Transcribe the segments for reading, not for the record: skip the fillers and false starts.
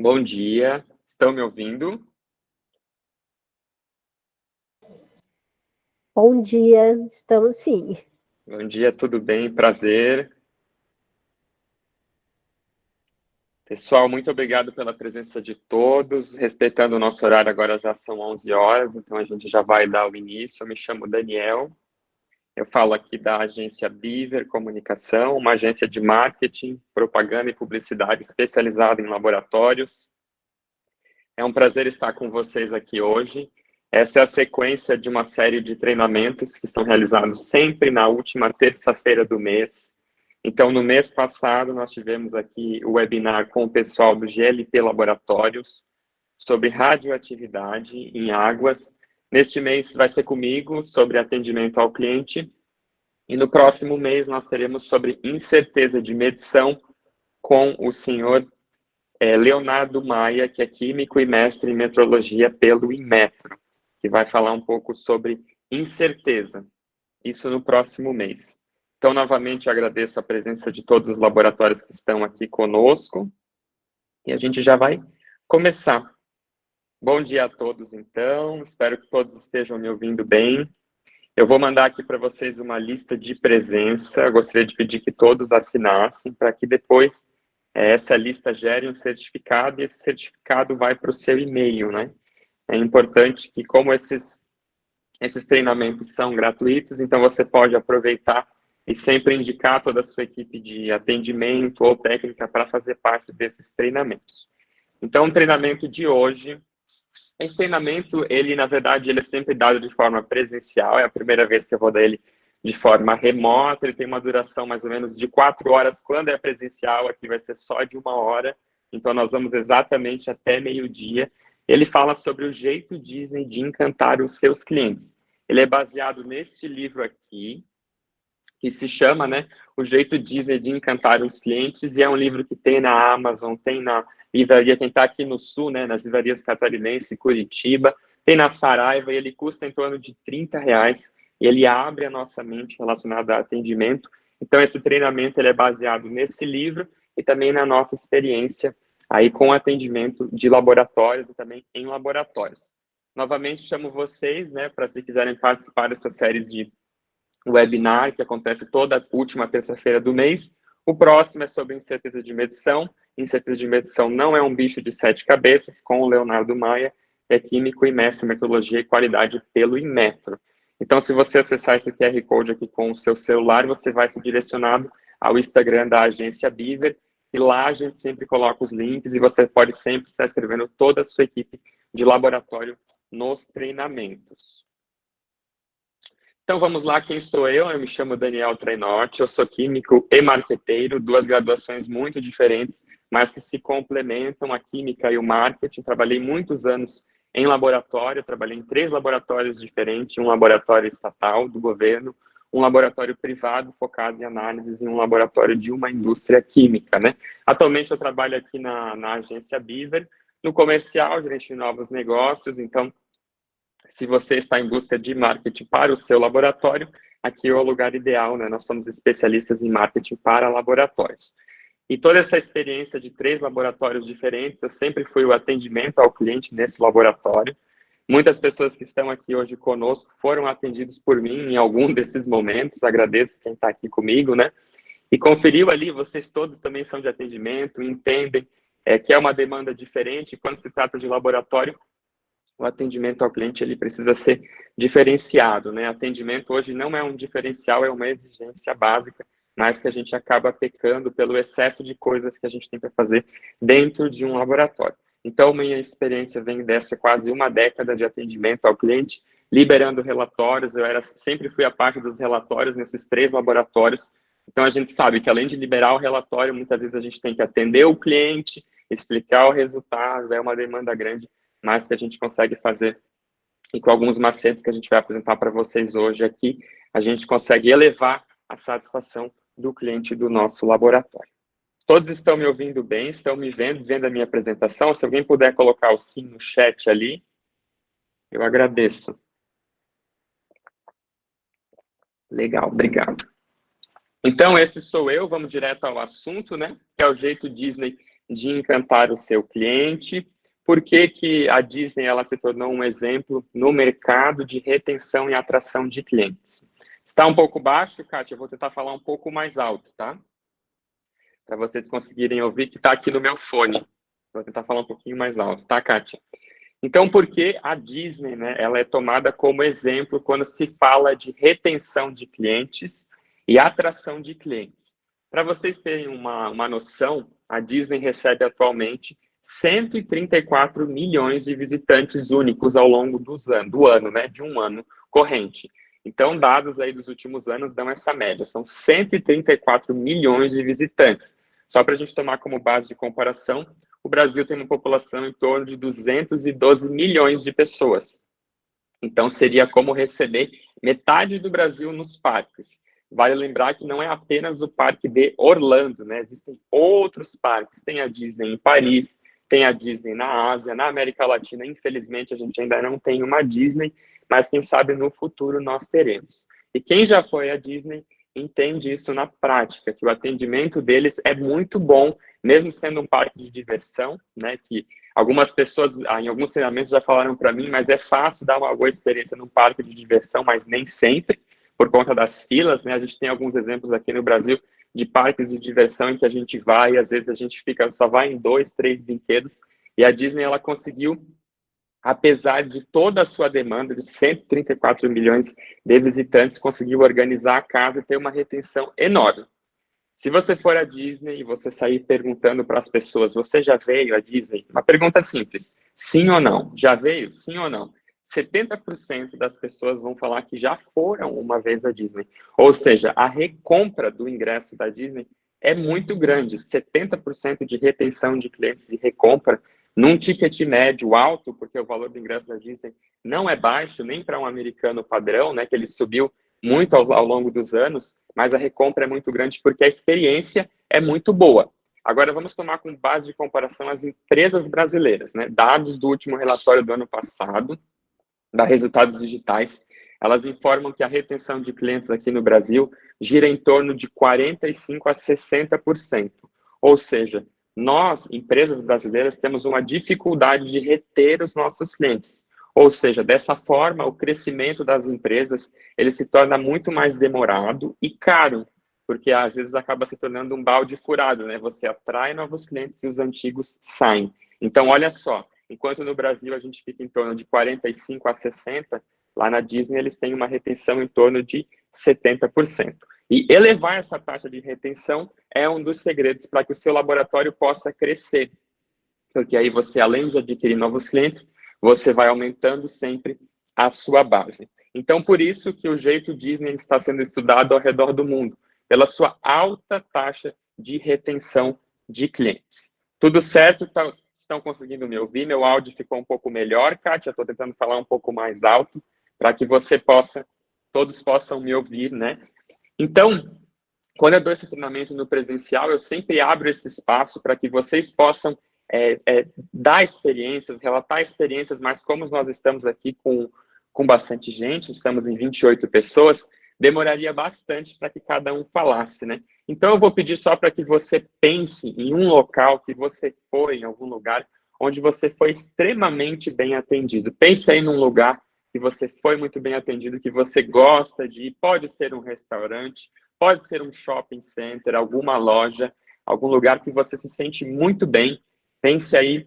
Bom dia, estão me ouvindo? Bom dia, estamos sim. Bom dia, tudo bem? Prazer. Pessoal, muito obrigado pela presença de todos. Respeitando o nosso horário, agora já são 11 horas, então a gente já vai dar o início. Eu me chamo Daniel, eu falo aqui da agência Beaver Comunicação, uma agência de marketing, propaganda e publicidade especializada em laboratórios. É um prazer estar com vocês aqui hoje. Essa é a sequência de uma série de treinamentos que são realizados sempre na última terça-feira do mês. Então, no mês passado, nós tivemos aqui o webinar com o pessoal do GLP Laboratórios sobre radioatividade em águas. Neste mês vai ser comigo sobre atendimento ao cliente. E no próximo mês nós teremos sobre incerteza de medição com o senhor Leonardo Maia, que é químico e mestre em metrologia pelo Inmetro, que vai falar um pouco sobre incerteza, isso no próximo mês. Então, novamente, agradeço a presença de todos os laboratórios que estão aqui conosco, e a gente já vai começar. Bom dia a todos, então, espero que todos estejam me ouvindo bem. Eu vou mandar aqui para vocês uma lista de presença, eu gostaria de pedir que todos assinassem, para que depois essa lista gere um certificado e esse certificado vai para o seu e-mail, né? É importante que, como esses treinamentos são gratuitos, então você pode aproveitar e sempre indicar toda a sua equipe de atendimento ou técnica para fazer parte desses treinamentos. Então, o treinamento de hoje, esse treinamento, ele, na verdade, ele é sempre dado de forma presencial, é a primeira vez que eu vou dar ele de forma remota, ele tem uma duração mais ou menos de 4 horas, quando é presencial, aqui vai ser só de 1 hora, então nós vamos exatamente até meio-dia. Ele fala sobre o jeito Disney de encantar os seus clientes. Ele é baseado neste livro aqui, que se chama, né, O Jeito Disney de Encantar os Clientes, e é um livro que tem na Amazon, tem na livraria, quem está aqui no Sul, né, nas livrarias catarinense, Curitiba, tem na Saraiva, e ele custa em torno de R$ 30, e ele abre a nossa mente relacionada a atendimento. Então, esse treinamento ele é baseado nesse livro e também na nossa experiência aí com atendimento de laboratórios e também em laboratórios. Novamente, chamo vocês, né, para se quiserem participar dessas séries de webinar, que acontece toda última terça-feira do mês. O próximo é sobre incerteza de medição. Incerteza de medição não é um bicho de 7 cabeças, com o Leonardo Maia, que é químico e mestre em metrologia e qualidade pelo Inmetro. Então, se você acessar esse QR Code aqui com o seu celular, você vai ser direcionado ao Instagram da agência Beaver, e lá a gente sempre coloca os links, e você pode sempre estar escrevendo toda a sua equipe de laboratório nos treinamentos. Então vamos lá, quem sou eu? Eu me chamo Daniel Trainotti, eu sou químico e marqueteiro, duas graduações muito diferentes, mas que se complementam, a química e o marketing. Trabalhei muitos anos em laboratório, trabalhei em 3 laboratórios diferentes, um laboratório estatal do governo, um laboratório privado focado em análises e um laboratório de uma indústria química, né? Atualmente eu trabalho aqui na agência Beaver, no comercial, gerente de novos negócios. Então, se você está em busca de marketing para o seu laboratório, aqui é o lugar ideal, né? Nós somos especialistas em marketing para laboratórios. E toda essa experiência de 3 laboratórios diferentes, eu sempre fui o atendimento ao cliente nesse laboratório. Muitas pessoas que estão aqui hoje conosco foram atendidos por mim em algum desses momentos. Agradeço quem está aqui comigo, né? E conferiu ali, vocês todos também são de atendimento, entendem que é uma demanda diferente. Quando se trata de laboratório, o atendimento ao cliente ele precisa ser diferenciado, né? Atendimento hoje não é um diferencial, é uma exigência básica, mas que a gente acaba pecando pelo excesso de coisas que a gente tem para fazer dentro de um laboratório. Então, minha experiência vem dessa quase uma década de atendimento ao cliente, liberando relatórios. Sempre fui a parte dos relatórios nesses 3 laboratórios. Então, a gente sabe que além de liberar o relatório, muitas vezes a gente tem que atender o cliente, explicar o resultado, é uma demanda grande, mas que a gente consegue fazer, e com alguns macetes que a gente vai apresentar para vocês hoje aqui, a gente consegue elevar a satisfação do cliente do nosso laboratório. Todos estão me ouvindo bem? Estão me vendo a minha apresentação? Se alguém puder colocar o sim no chat ali, eu agradeço. Legal, obrigado. Então, esse sou eu, vamos direto ao assunto, né? Que é o jeito Disney de encantar o seu cliente? Por que que a Disney ela se tornou um exemplo no mercado de retenção e atração de clientes? Está um pouco baixo, Kátia? Eu vou tentar falar um pouco mais alto, tá? Para vocês conseguirem ouvir, que está aqui no meu fone. Vou tentar falar um pouquinho mais alto, tá, Kátia? Então, por que a Disney, né, ela é tomada como exemplo quando se fala de retenção de clientes e atração de clientes? Para vocês terem uma noção, a Disney recebe atualmente 134 milhões de visitantes únicos ao longo do ano, né, de um ano corrente. Então, dados aí dos últimos anos dão essa média, são 134 milhões de visitantes. Só para a gente tomar como base de comparação, o Brasil tem uma população em torno de 212 milhões de pessoas. Então, seria como receber metade do Brasil nos parques. Vale lembrar que não é apenas o parque de Orlando, né? Existem outros parques. Tem a Disney em Paris, tem a Disney na Ásia, na América Latina. Infelizmente, a gente ainda não tem uma Disney, mas quem sabe no futuro nós teremos. E quem já foi à Disney entende isso na prática, que o atendimento deles é muito bom, mesmo sendo um parque de diversão, né? Que algumas pessoas, em alguns treinamentos já falaram para mim, mas é fácil dar uma boa experiência num parque de diversão, mas nem sempre, por conta das filas, né? A gente tem alguns exemplos aqui no Brasil de parques de diversão em que a gente vai e às vezes a gente só vai em 2, 3 brinquedos, e a Disney, ela conseguiu, apesar de toda a sua demanda de 134 milhões de visitantes, conseguiu organizar a casa e ter uma retenção enorme. Se você for à Disney e você sair perguntando para as pessoas, você já veio à Disney? Uma pergunta simples, sim ou não? Já veio? Sim ou não? 70% das pessoas vão falar que já foram uma vez à Disney. Ou seja, a recompra do ingresso da Disney é muito grande. 70% de retenção de clientes e recompra num ticket médio alto, porque o valor do ingresso da Disney não é baixo, nem para um americano padrão, né, que ele subiu muito ao longo dos anos, mas a recompra é muito grande porque a experiência é muito boa. Agora, vamos tomar como base de comparação as empresas brasileiras, né? Dados do último relatório do ano passado, da Resultados Digitais, elas informam que a retenção de clientes aqui no Brasil gira em torno de 45% a 60%. Ou seja, nós, empresas brasileiras, temos uma dificuldade de reter os nossos clientes. Ou seja, dessa forma, o crescimento das empresas ele se torna muito mais demorado e caro, porque às vezes acaba se tornando um balde furado, né? Você atrai novos clientes e os antigos saem. Então, olha só, enquanto no Brasil a gente fica em torno de 45% a 60%, lá na Disney eles têm uma retenção em torno de 70%. E elevar essa taxa de retenção é um dos segredos para que o seu laboratório possa crescer. Porque aí você, além de adquirir novos clientes, você vai aumentando sempre a sua base. Então, por isso que o jeito Disney está sendo estudado ao redor do mundo, pela sua alta taxa de retenção de clientes. Tudo certo? Estão conseguindo me ouvir? Meu áudio ficou um pouco melhor, Kátia? Estou tentando falar um pouco mais alto para que todos possam me ouvir, né? Então, quando eu dou esse treinamento no presencial, eu sempre abro esse espaço para que vocês possam dar experiências, relatar experiências, mas como nós estamos aqui com bastante gente, estamos em 28 pessoas, demoraria bastante para que cada um falasse, né? Então, eu vou pedir só para que você pense em um local que você foi, em algum lugar, onde você foi extremamente bem atendido. Pense aí num lugar que você foi muito bem atendido, que você gosta de ir. Pode ser um restaurante, pode ser um shopping center, alguma loja, algum lugar que você se sente muito bem. Pense aí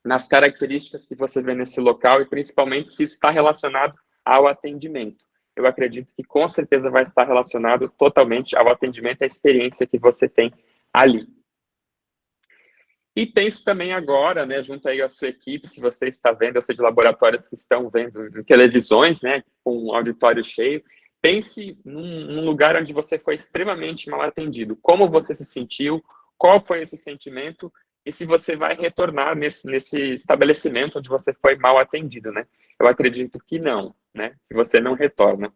nas características que você vê nesse local e principalmente se isso está relacionado ao atendimento. Eu acredito que com certeza vai estar relacionado totalmente ao atendimento, à experiência que você tem ali. E pense também agora, né, junto aí à sua equipe, se você está vendo, ou seja, laboratórios que estão vendo em televisões, né, com um auditório cheio, pense num lugar onde você foi extremamente mal atendido. Como você se sentiu? Qual foi esse sentimento? E se você vai retornar nesse estabelecimento onde você foi mal atendido, né? Eu acredito que não, né? Que você não retorna.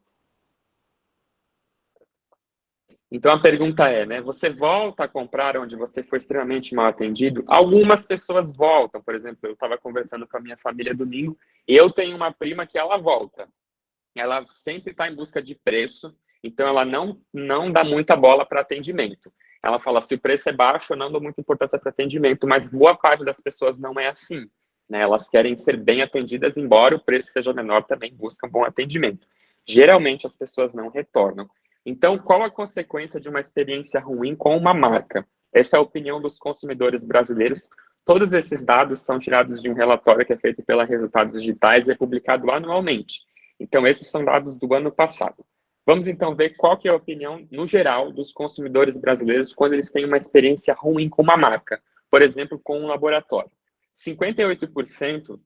Então a pergunta é, né? Você volta a comprar onde você foi extremamente mal atendido? Algumas pessoas voltam, por exemplo, eu estava conversando com a minha família domingo e eu tenho uma prima que ela volta. Ela sempre está em busca de preço, então ela não dá muita bola para atendimento. ela fala, se o preço é baixo, eu não dou muita importância para atendimento, mas boa parte das pessoas não é assim, né? Elas querem ser bem atendidas, embora o preço seja menor, também buscam bom atendimento. Geralmente, as pessoas não retornam. Então, qual a consequência de uma experiência ruim com uma marca? Essa é a opinião dos consumidores brasileiros. Todos esses dados são tirados de um relatório que é feito pela Resultados Digitais e é publicado anualmente. Então, esses são dados do ano passado. Vamos, então, ver qual que é a opinião, no geral, dos consumidores brasileiros quando eles têm uma experiência ruim com uma marca. Por exemplo, com um laboratório. 58%,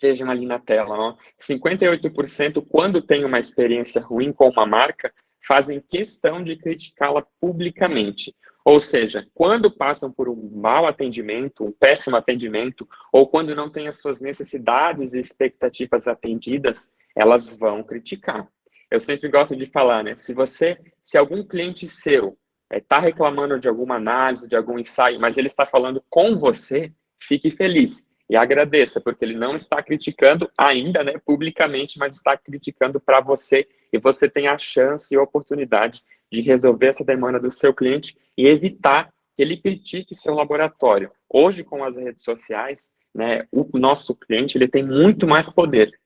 vejam ali na tela, ó, 58% quando tem uma experiência ruim com uma marca, fazem questão de criticá-la publicamente. Ou seja, quando passam por um mau atendimento, um péssimo atendimento, ou quando não têm as suas necessidades e expectativas atendidas, elas vão criticar. Eu sempre gosto de falar, né? Se algum cliente seu está reclamando de alguma análise, de algum ensaio, mas ele está falando com você, fique feliz e agradeça, porque ele não está criticando ainda, né, publicamente, mas está criticando para você, e você tem a chance e a oportunidade de resolver essa demanda do seu cliente e evitar que ele critique seu laboratório. Hoje, com as redes sociais, né, o nosso cliente ele tem muito mais poder.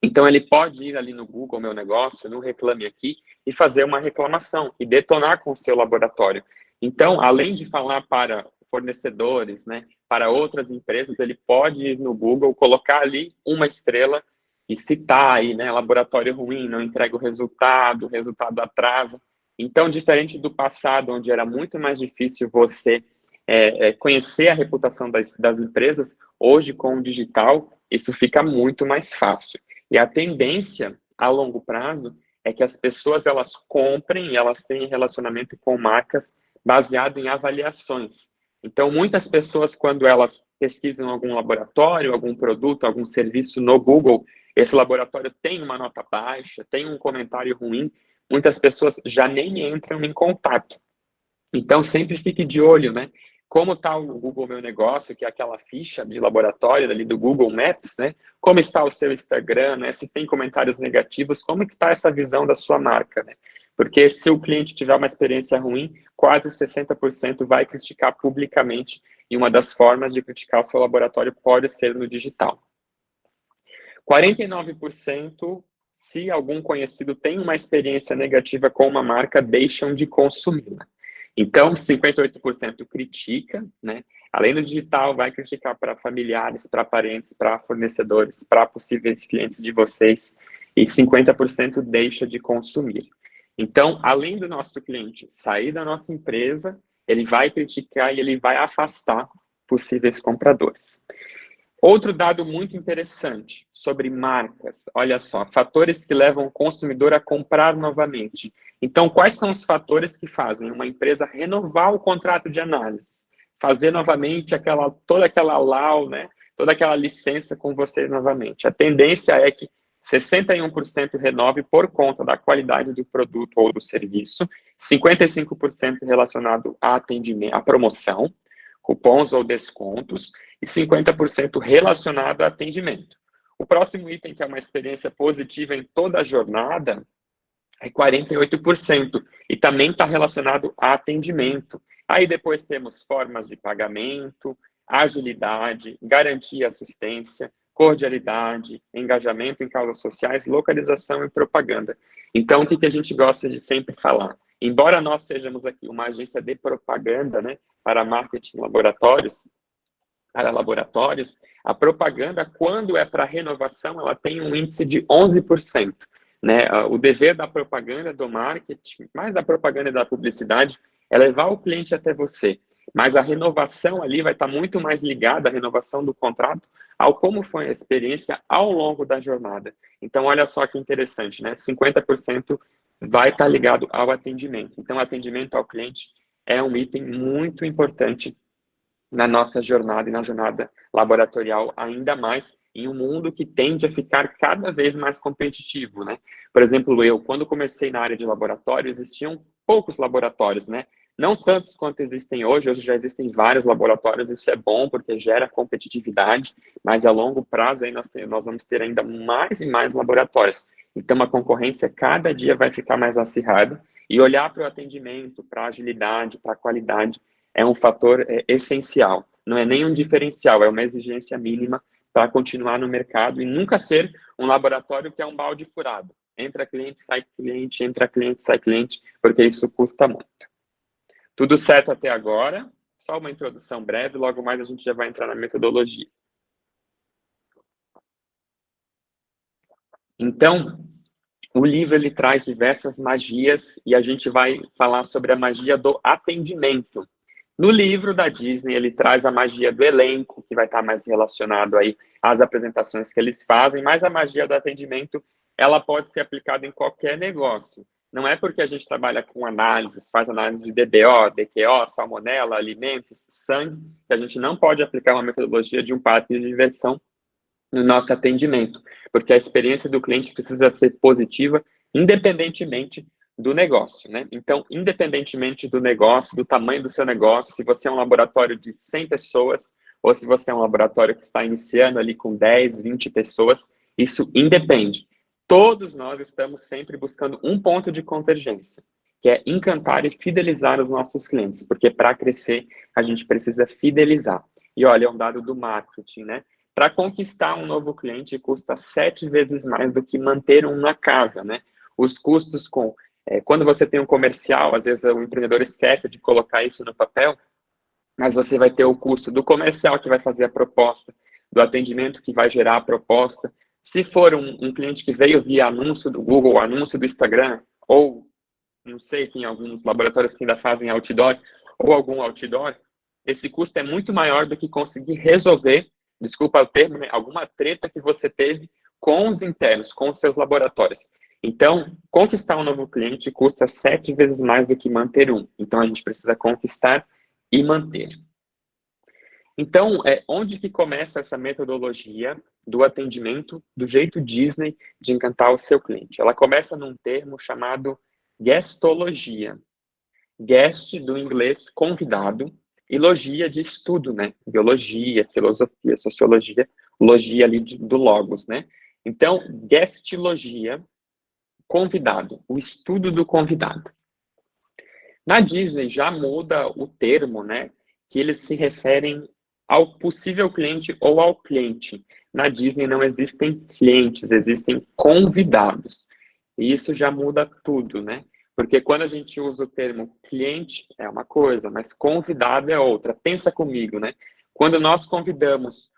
Então, ele pode ir ali no Google Meu Negócio, no Reclame Aqui, e fazer uma reclamação e detonar com o seu laboratório. Então, além de falar para fornecedores, né, para outras empresas, ele pode ir no Google, colocar ali uma estrela e citar aí, né, laboratório ruim, não entrega o resultado atrasa. Então, diferente do passado, onde era muito mais difícil você conhecer a reputação das empresas, hoje com o digital, isso fica muito mais fácil. E a tendência a longo prazo é que as pessoas elas comprem e elas tenham relacionamento com marcas baseado em avaliações. Então, muitas pessoas, quando elas pesquisam algum laboratório, algum produto, algum serviço no Google, esse laboratório tem uma nota baixa, tem um comentário ruim, muitas pessoas já nem entram em contato. Então, sempre fique de olho, né? Como está o Google Meu Negócio, que é aquela ficha de laboratório ali do Google Maps, né? Como está o seu Instagram, né? Se tem comentários negativos, como está essa visão da sua marca, né? Porque se o cliente tiver uma experiência ruim, quase 60% vai criticar publicamente, e uma das formas de criticar o seu laboratório pode ser no digital. 49%, se algum conhecido tem uma experiência negativa com uma marca, deixam de consumi-la. Então, 58% critica, né? Além do digital, vai criticar para familiares, para parentes, para fornecedores, para possíveis clientes de vocês, e 50% deixa de consumir. Então, além do nosso cliente sair da nossa empresa, ele vai criticar e ele vai afastar possíveis compradores. Outro dado muito interessante sobre marcas, olha só, fatores que levam o consumidor a comprar novamente. Então, quais são os fatores que fazem uma empresa renovar o contrato de análise, fazer novamente toda aquela LAU, né, toda aquela licença com você novamente? A tendência é que 61% renove por conta da qualidade do produto ou do serviço, 55% relacionado a atendimento, a promoção, cupons ou descontos, e 50% relacionado a atendimento. O próximo item, que é uma experiência positiva em toda a jornada, é 48%, e também está relacionado a atendimento. Aí depois temos formas de pagamento, agilidade, garantia e assistência, cordialidade, engajamento em causas sociais, localização e propaganda. Então, o que a gente gosta de sempre falar? Embora nós sejamos aqui uma agência de propaganda, né, para marketing laboratórios, a propaganda, quando é para renovação, ela tem um índice de 11%. Né? O dever da propaganda, do marketing, mais da propaganda e da publicidade, é levar o cliente até você. Mas a renovação ali vai estar muito mais ligada, a renovação do contrato, ao como foi a experiência ao longo da jornada. Então, olha só que interessante, né? 50% vai estar ligado ao atendimento. Então, atendimento ao cliente é um item muito importante na nossa jornada e na jornada laboratorial, ainda mais em um mundo que tende a ficar cada vez mais competitivo, né? Por exemplo, quando comecei na área de laboratório, existiam poucos laboratórios, né? Não tantos quanto existem hoje já existem vários laboratórios, isso é bom porque gera competitividade, mas a longo prazo aí nós vamos ter ainda mais e mais laboratórios. Então, a concorrência cada dia vai ficar mais acirrada, E olhar para o atendimento, para a agilidade, para a qualidade, é um fator essencial. Não é nem um diferencial, é uma exigência mínima para continuar no mercado e nunca ser um laboratório que é um balde furado. Entra cliente, sai cliente, entra cliente, sai cliente, porque isso custa muito. Tudo certo até agora? Só uma introdução breve, logo mais a gente já vai entrar na metodologia. Então, o livro ele traz diversas magias e a gente vai falar sobre a magia do atendimento. No livro da Disney, ele traz a magia do elenco, que vai estar mais relacionado aí às apresentações que eles fazem, mas a magia do atendimento, ela pode ser aplicada em qualquer negócio. Não é porque a gente trabalha com análises, faz análise de DBO, DQO, salmonela, alimentos, sangue, que a gente não pode aplicar uma metodologia de um parque de diversão no nosso atendimento, porque a experiência do cliente precisa ser positiva, independentemente do negócio, né? Então, independentemente do negócio, do tamanho do seu negócio, se você é um laboratório de 100 pessoas, ou se você é um laboratório que está iniciando ali com 10, 20 pessoas, isso independe. Todos nós estamos sempre buscando um ponto de convergência, que é encantar e fidelizar os nossos clientes, porque para crescer, a gente precisa fidelizar. E olha, é um dado do marketing, né? Para conquistar um novo cliente custa 7 vezes mais do que manter um na casa, né? Os custos quando você tem um comercial, às vezes o empreendedor esquece de colocar isso no papel, mas você vai ter o custo do comercial que vai fazer a proposta, do atendimento que vai gerar a proposta. Se for um cliente que veio via anúncio do Google, anúncio do Instagram, ou não sei, tem alguns laboratórios que ainda fazem outdoor, ou algum outdoor, esse custo é muito maior do que conseguir resolver, desculpa o termo, né, alguma treta que você teve com os internos, com os seus laboratórios. Então, conquistar um novo cliente custa 7 vezes mais do que manter um. Então, a gente precisa conquistar e manter. Então, onde que começa essa metodologia do atendimento do jeito Disney de encantar o seu cliente? Ela começa num termo chamado guestologia. Guest, do inglês convidado, e logia de estudo, né? Biologia, filosofia, sociologia, logia ali do logos, né? Então, guestologia, convidado, o estudo do convidado. Na Disney já muda o termo, né? Que eles se referem ao possível cliente ou ao cliente. Na Disney não existem clientes, existem convidados. E isso já muda tudo, né? Porque quando a gente usa o termo cliente é uma coisa, mas convidado é outra. Pensa comigo, né? Quando nós convidamos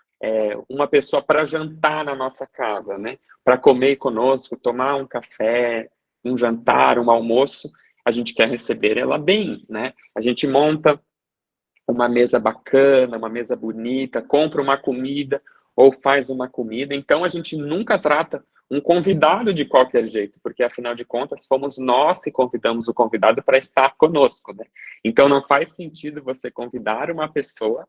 uma pessoa para jantar na nossa casa, né? Para comer conosco, tomar um café, um jantar, um almoço, a gente quer receber ela bem, né? A gente monta uma mesa bacana, uma mesa bonita, compra uma comida ou faz uma comida. Então, a gente nunca trata um convidado de qualquer jeito, porque, afinal de contas, fomos nós que convidamos o convidado para estar conosco, né? Então, não faz sentido você convidar uma pessoa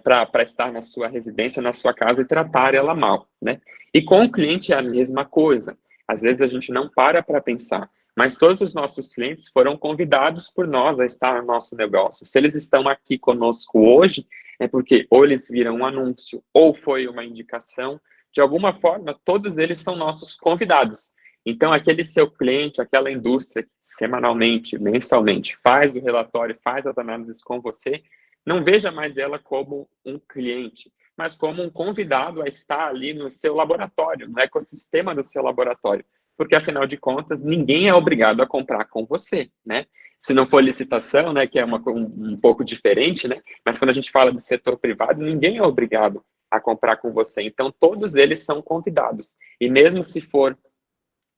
para estar na sua residência, na sua casa e tratar ela mal, né? E com o cliente é a mesma coisa. Às vezes a gente não para pensar, mas todos os nossos clientes foram convidados por nós a estar no nosso negócio. Se eles estão aqui conosco hoje, é porque ou eles viram um anúncio ou foi uma indicação. De alguma forma, todos eles são nossos convidados. Então, aquele seu cliente, aquela indústria que semanalmente, mensalmente, faz o relatório, faz as análises com você, não veja mais ela como um cliente, mas como um convidado a estar ali no seu laboratório, no ecossistema do seu laboratório. Porque, afinal de contas, ninguém é obrigado a comprar com você, né? Se não for licitação, né, que é um pouco diferente, né? Mas quando a gente fala de setor privado, ninguém é obrigado a comprar com você. Então, todos eles são convidados. E mesmo se for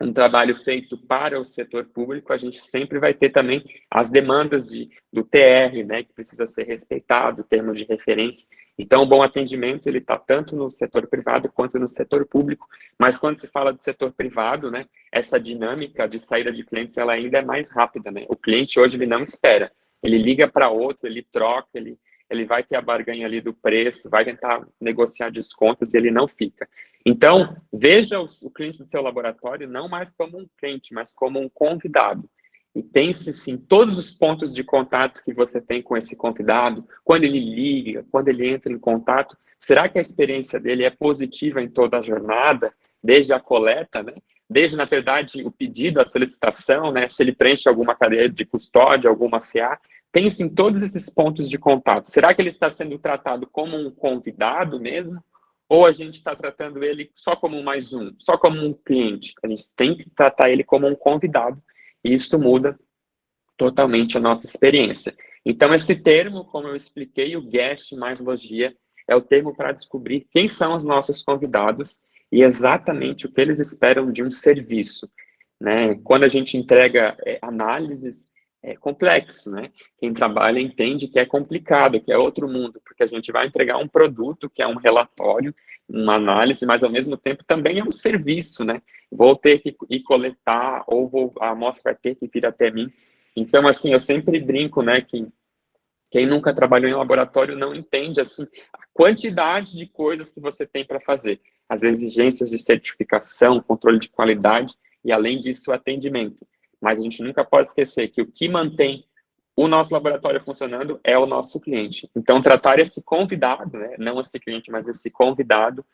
um trabalho feito para o setor público, a gente sempre vai ter também as demandas do TR, né, que precisa ser respeitado, termos de referência. Então, o bom atendimento, ele está tanto no setor privado quanto no setor público, mas quando se fala de setor privado, né, essa dinâmica de saída de clientes, ela ainda é mais rápida, né? O cliente hoje, ele não espera, ele liga para outro, ele troca, ele vai ter a barganha ali do preço, vai tentar negociar descontos e ele não fica. Então, veja o cliente do seu laboratório não mais como um cliente, mas como um convidado. E pense sim, todos os pontos de contato que você tem com esse convidado, quando ele liga, quando ele entra em contato, será que a experiência dele é positiva em toda a jornada, desde a coleta, né, desde, na verdade, o pedido, a solicitação, né, se ele preenche alguma cadeia de custódia, alguma CA, pense em todos esses pontos de contato. Será que ele está sendo tratado como um convidado mesmo? Ou a gente está tratando ele só como mais um, só como um cliente? A gente tem que tratar ele como um convidado, e isso muda totalmente a nossa experiência. Então, esse termo, como eu expliquei, o guest mais logia, é o termo para descobrir quem são os nossos convidados e exatamente o que eles esperam de um serviço, né? Quando a gente entrega análises, é complexo, né? Quem trabalha entende que é complicado, que é outro mundo, porque a gente vai entregar um produto que é um relatório, uma análise, mas ao mesmo tempo também é um serviço, né? Vou ter que ir coletar, ou a amostra vai ter que vir até mim. Então, assim, eu sempre brinco, né, que quem nunca trabalhou em laboratório não entende, assim, a quantidade de coisas que você tem para fazer. As exigências de certificação, controle de qualidade e, além disso, o atendimento. Mas a gente nunca pode esquecer que o que mantém o nosso laboratório funcionando é o nosso cliente. Então, tratar esse convidado, né, não esse cliente, mas esse convidado,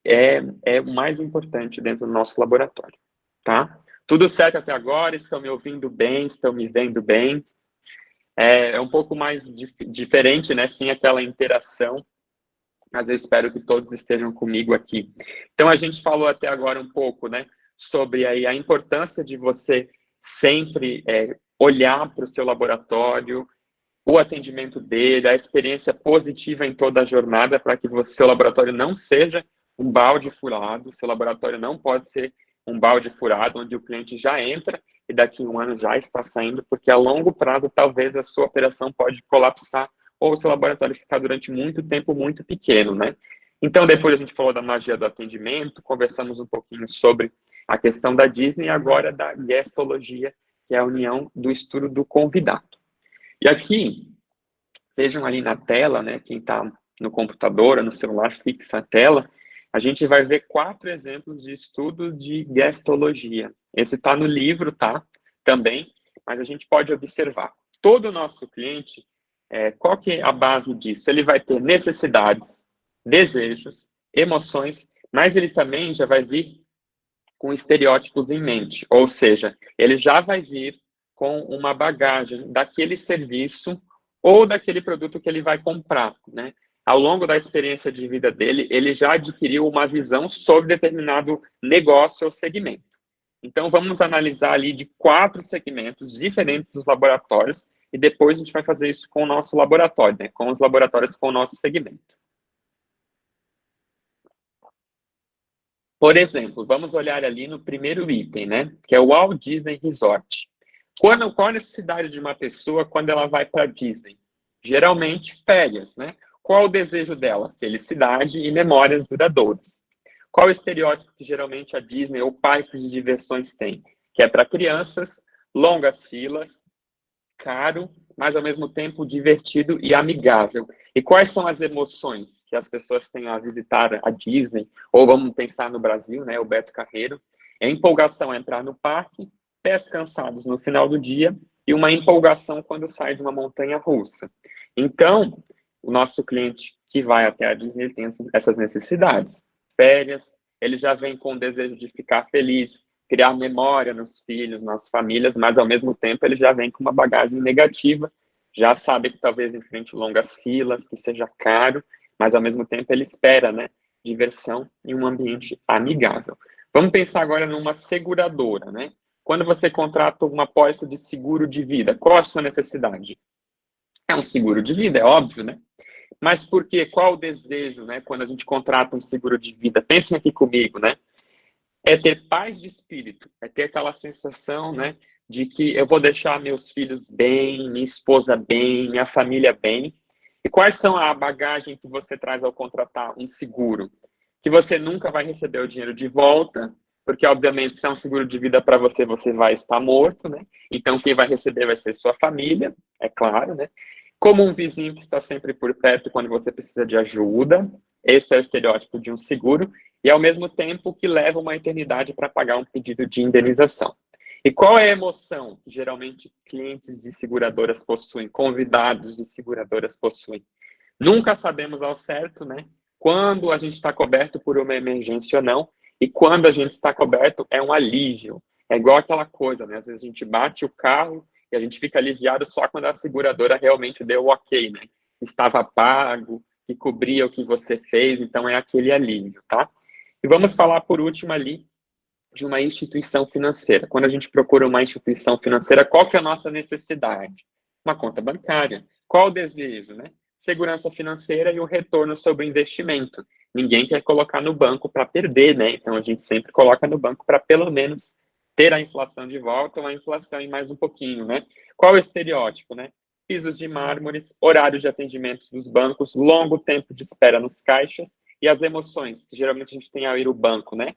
é o mais importante dentro do nosso laboratório, tá? Tudo certo até agora? Estão me ouvindo bem? Estão me vendo bem? É um pouco mais diferente, né? Sem aquela interação, mas eu espero que todos estejam comigo aqui. Então, a gente falou até agora um pouco, né? Sobre aí a importância de você sempre olhar para o seu laboratório, o atendimento dele, a experiência positiva em toda a jornada, para que seu laboratório não seja um balde furado, seu laboratório não pode ser um balde furado, onde o cliente já entra e daqui a um ano já está saindo, porque a longo prazo talvez a sua operação pode colapsar ou o seu laboratório ficar durante muito tempo muito pequeno, né? Então, depois a gente falou da magia do atendimento, conversamos um pouquinho sobre a questão da Disney e agora da guestologia, que é a união do estudo do convidado. E aqui, vejam ali na tela, né, quem está no computador ou no celular, fixa a tela, a gente vai ver 4 exemplos de estudo de guestologia. Esse está no livro, tá? Também, mas a gente pode observar. Todo o nosso cliente, qual que é a base disso? Ele vai ter necessidades, desejos, emoções, mas ele também já vai vir com estereótipos em mente, ou seja, ele já vai vir com uma bagagem daquele serviço ou daquele produto que ele vai comprar, né? Ao longo da experiência de vida dele, ele já adquiriu uma visão sobre determinado negócio ou segmento. Então, vamos analisar ali de 4 segmentos diferentes dos laboratórios e depois a gente vai fazer isso com o nosso laboratório, né? Com os laboratórios com o nosso segmento. Por exemplo, vamos olhar ali no primeiro item, né? Que é o Walt Disney Resort. Qual a necessidade de uma pessoa quando ela vai para Disney? Geralmente, férias, né? Qual o desejo dela? Felicidade e memórias duradouras. Qual o estereótipo que geralmente a Disney ou parques de diversões tem? Que é para crianças, longas filas, caro, mas ao mesmo tempo divertido e amigável. E quais são as emoções que as pessoas têm a visitar a Disney? Ou vamos pensar no Brasil, né? O Beto Carreiro. É empolgação a entrar no parque, pés cansados no final do dia e uma empolgação quando sai de uma montanha russa. Então, o nosso cliente que vai até a Disney tem essas necessidades. Férias, ele já vem com o desejo de ficar feliz, criar memória nos filhos, nas famílias, mas ao mesmo tempo ele já vem com uma bagagem negativa, já sabe que talvez enfrente longas filas, que seja caro, mas ao mesmo tempo ele espera, né, diversão em um ambiente amigável. Vamos pensar agora numa seguradora, né? Quando você contrata uma pólice de seguro de vida, qual a sua necessidade? É um seguro de vida, é óbvio, né? Mas por quê? Qual o desejo, né? Quando a gente contrata um seguro de vida? Pensem aqui comigo, né? É ter paz de espírito, é ter aquela sensação, né? De que eu vou deixar meus filhos bem, minha esposa bem, minha família bem. E quais são a bagagem que você traz ao contratar um seguro? Que você nunca vai receber o dinheiro de volta, porque, obviamente, se é um seguro de vida para você, você vai estar morto, né? Então, quem vai receber vai ser sua família, é claro, né? Como um vizinho que está sempre por perto quando você precisa de ajuda. Esse é o estereótipo de um seguro. E, ao mesmo tempo, que leva uma eternidade para pagar um pedido de indenização. E qual é a emoção que geralmente clientes de seguradoras possuem, convidados de seguradoras possuem? Nunca sabemos ao certo, né? Quando a gente está coberto por uma emergência ou não, E quando a gente está coberto, é um alívio. É igual aquela coisa, né? Às vezes a gente bate o carro e a gente fica aliviado só quando a seguradora realmente deu o ok, né? Estava pago, que cobria o que você fez, então é aquele alívio, tá? E vamos falar por último ali de uma instituição financeira. Quando a gente procura uma instituição financeira, qual que é a nossa necessidade? Uma conta bancária. Qual o desejo, né? Segurança financeira e o retorno sobre o investimento. Ninguém quer colocar no banco para perder, né? Então a gente sempre coloca no banco para pelo menos ter a inflação de volta ou a inflação em mais um pouquinho, né? Qual o estereótipo, né? Pisos de mármores, horários de atendimento dos bancos, longo tempo de espera nos caixas e as emoções, que geralmente a gente tem ao ir ao banco, né?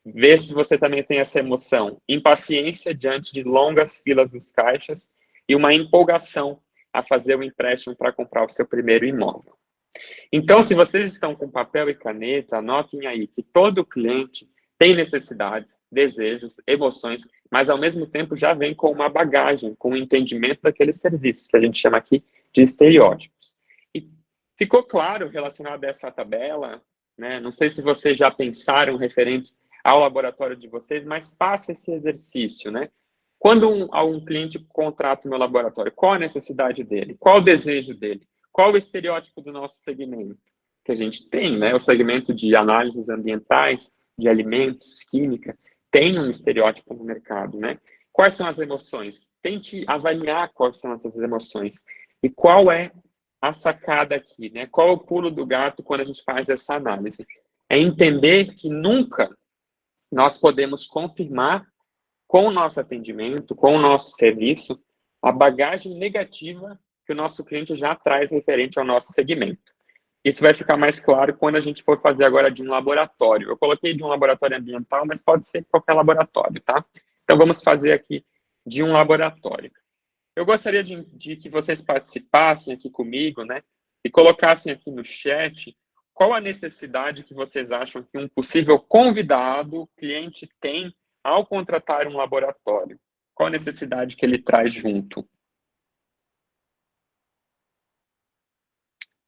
Vê se você também tem essa emoção. Impaciência diante de longas filas dos caixas e uma empolgação a fazer o empréstimo para comprar o seu primeiro imóvel. Então, se vocês estão com papel e caneta, anotem aí que todo cliente tem necessidades, desejos, emoções, mas ao mesmo tempo já vem com uma bagagem, com o entendimento daquele serviço, que a gente chama aqui de estereótipos. E ficou claro relacionado a essa tabela, né? Não sei se vocês já pensaram referentes ao laboratório de vocês, mas faça esse exercício, né? Quando um cliente contrata o meu laboratório, qual a necessidade dele? Qual o desejo dele? Qual o estereótipo do nosso segmento? Que a gente tem, né? O segmento de análises ambientais, de alimentos, química, tem um estereótipo no mercado, né? Quais são as emoções? Tente avaliar quais são essas emoções. E qual é a sacada aqui, né? Qual é o pulo do gato quando a gente faz essa análise? É entender que nunca nós podemos confirmar com o nosso atendimento, com o nosso serviço, a bagagem negativa que o nosso cliente já traz referente ao nosso segmento. Isso vai ficar mais claro quando a gente for fazer agora de um laboratório. Eu coloquei de um laboratório ambiental, mas pode ser qualquer laboratório, tá? Então, vamos fazer aqui de um laboratório. Eu gostaria de que vocês participassem aqui comigo, né? E colocassem aqui no chat qual a necessidade que vocês acham que um possível convidado, cliente, tem ao contratar um laboratório. Qual a necessidade que ele traz junto?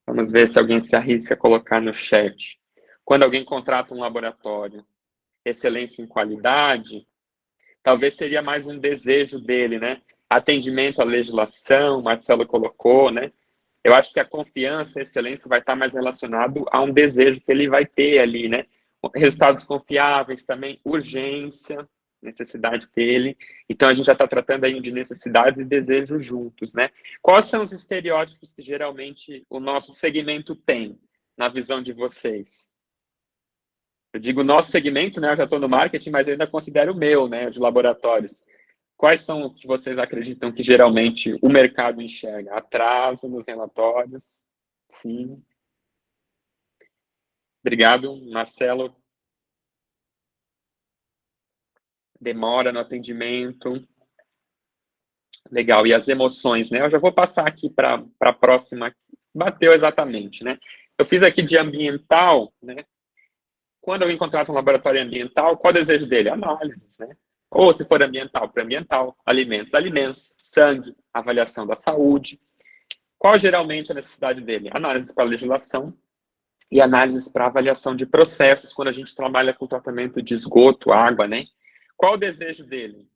Vamos ver se alguém se arrisca a colocar no chat. Quando alguém contrata um laboratório, excelência em qualidade, talvez seria mais um desejo dele, né? Atendimento à legislação, Marcelo colocou, né? Eu acho que a confiança e a excelência vai estar mais relacionado a um desejo que ele vai ter ali, né? Resultados confiáveis também, urgência, necessidade dele. Então, a gente já está tratando aí de necessidades e desejos juntos, né? Quais são os estereótipos que geralmente o nosso segmento tem, na visão de vocês? Eu digo nosso segmento, né? Eu já estou no marketing, mas ainda considero o meu, né? De laboratórios. Quais são os que vocês acreditam que geralmente o mercado enxerga? Atraso nos relatórios? Sim. Obrigado, Marcelo. Demora no atendimento. Legal. E as emoções, né? Eu já vou passar aqui para a próxima. Bateu exatamente, né? Eu fiz aqui de ambiental, né? Quando alguém contrata um laboratório ambiental, qual é o desejo dele? Análises, né? Ou se for ambiental, para ambiental, alimentos, alimentos, sangue, avaliação da saúde. Qual geralmente a necessidade dele? Análises para legislação e análises para avaliação de processos, quando a gente trabalha com tratamento de esgoto, água, né? Qual o desejo dele?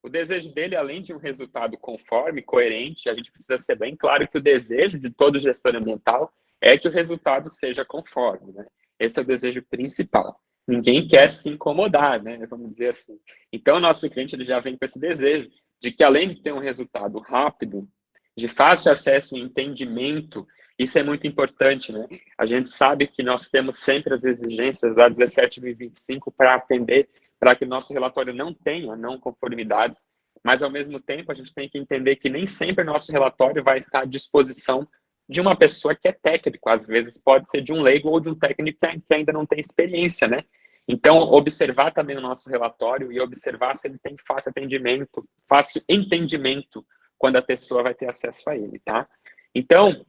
O desejo dele, além de um resultado conforme, coerente, a gente precisa ser bem claro que o desejo de todo gestor ambiental é que o resultado seja conforme, né? Esse é o desejo principal. Ninguém quer se incomodar, né? Vamos dizer assim. Então, o nosso cliente ele já vem com esse desejo de que, além de ter um resultado rápido, de fácil acesso e entendimento, isso é muito importante, né? A gente sabe que nós temos sempre as exigências da 17.025 para atender, para que o nosso relatório não tenha não conformidades, mas, ao mesmo tempo, a gente tem que entender que nem sempre nosso relatório vai estar à disposição de uma pessoa que é técnico, às vezes pode ser de um leigo ou de um técnico que ainda não tem experiência, né? Então, observar também o nosso relatório e observar se ele tem fácil atendimento, fácil entendimento, quando a pessoa vai ter acesso a ele, tá? Então,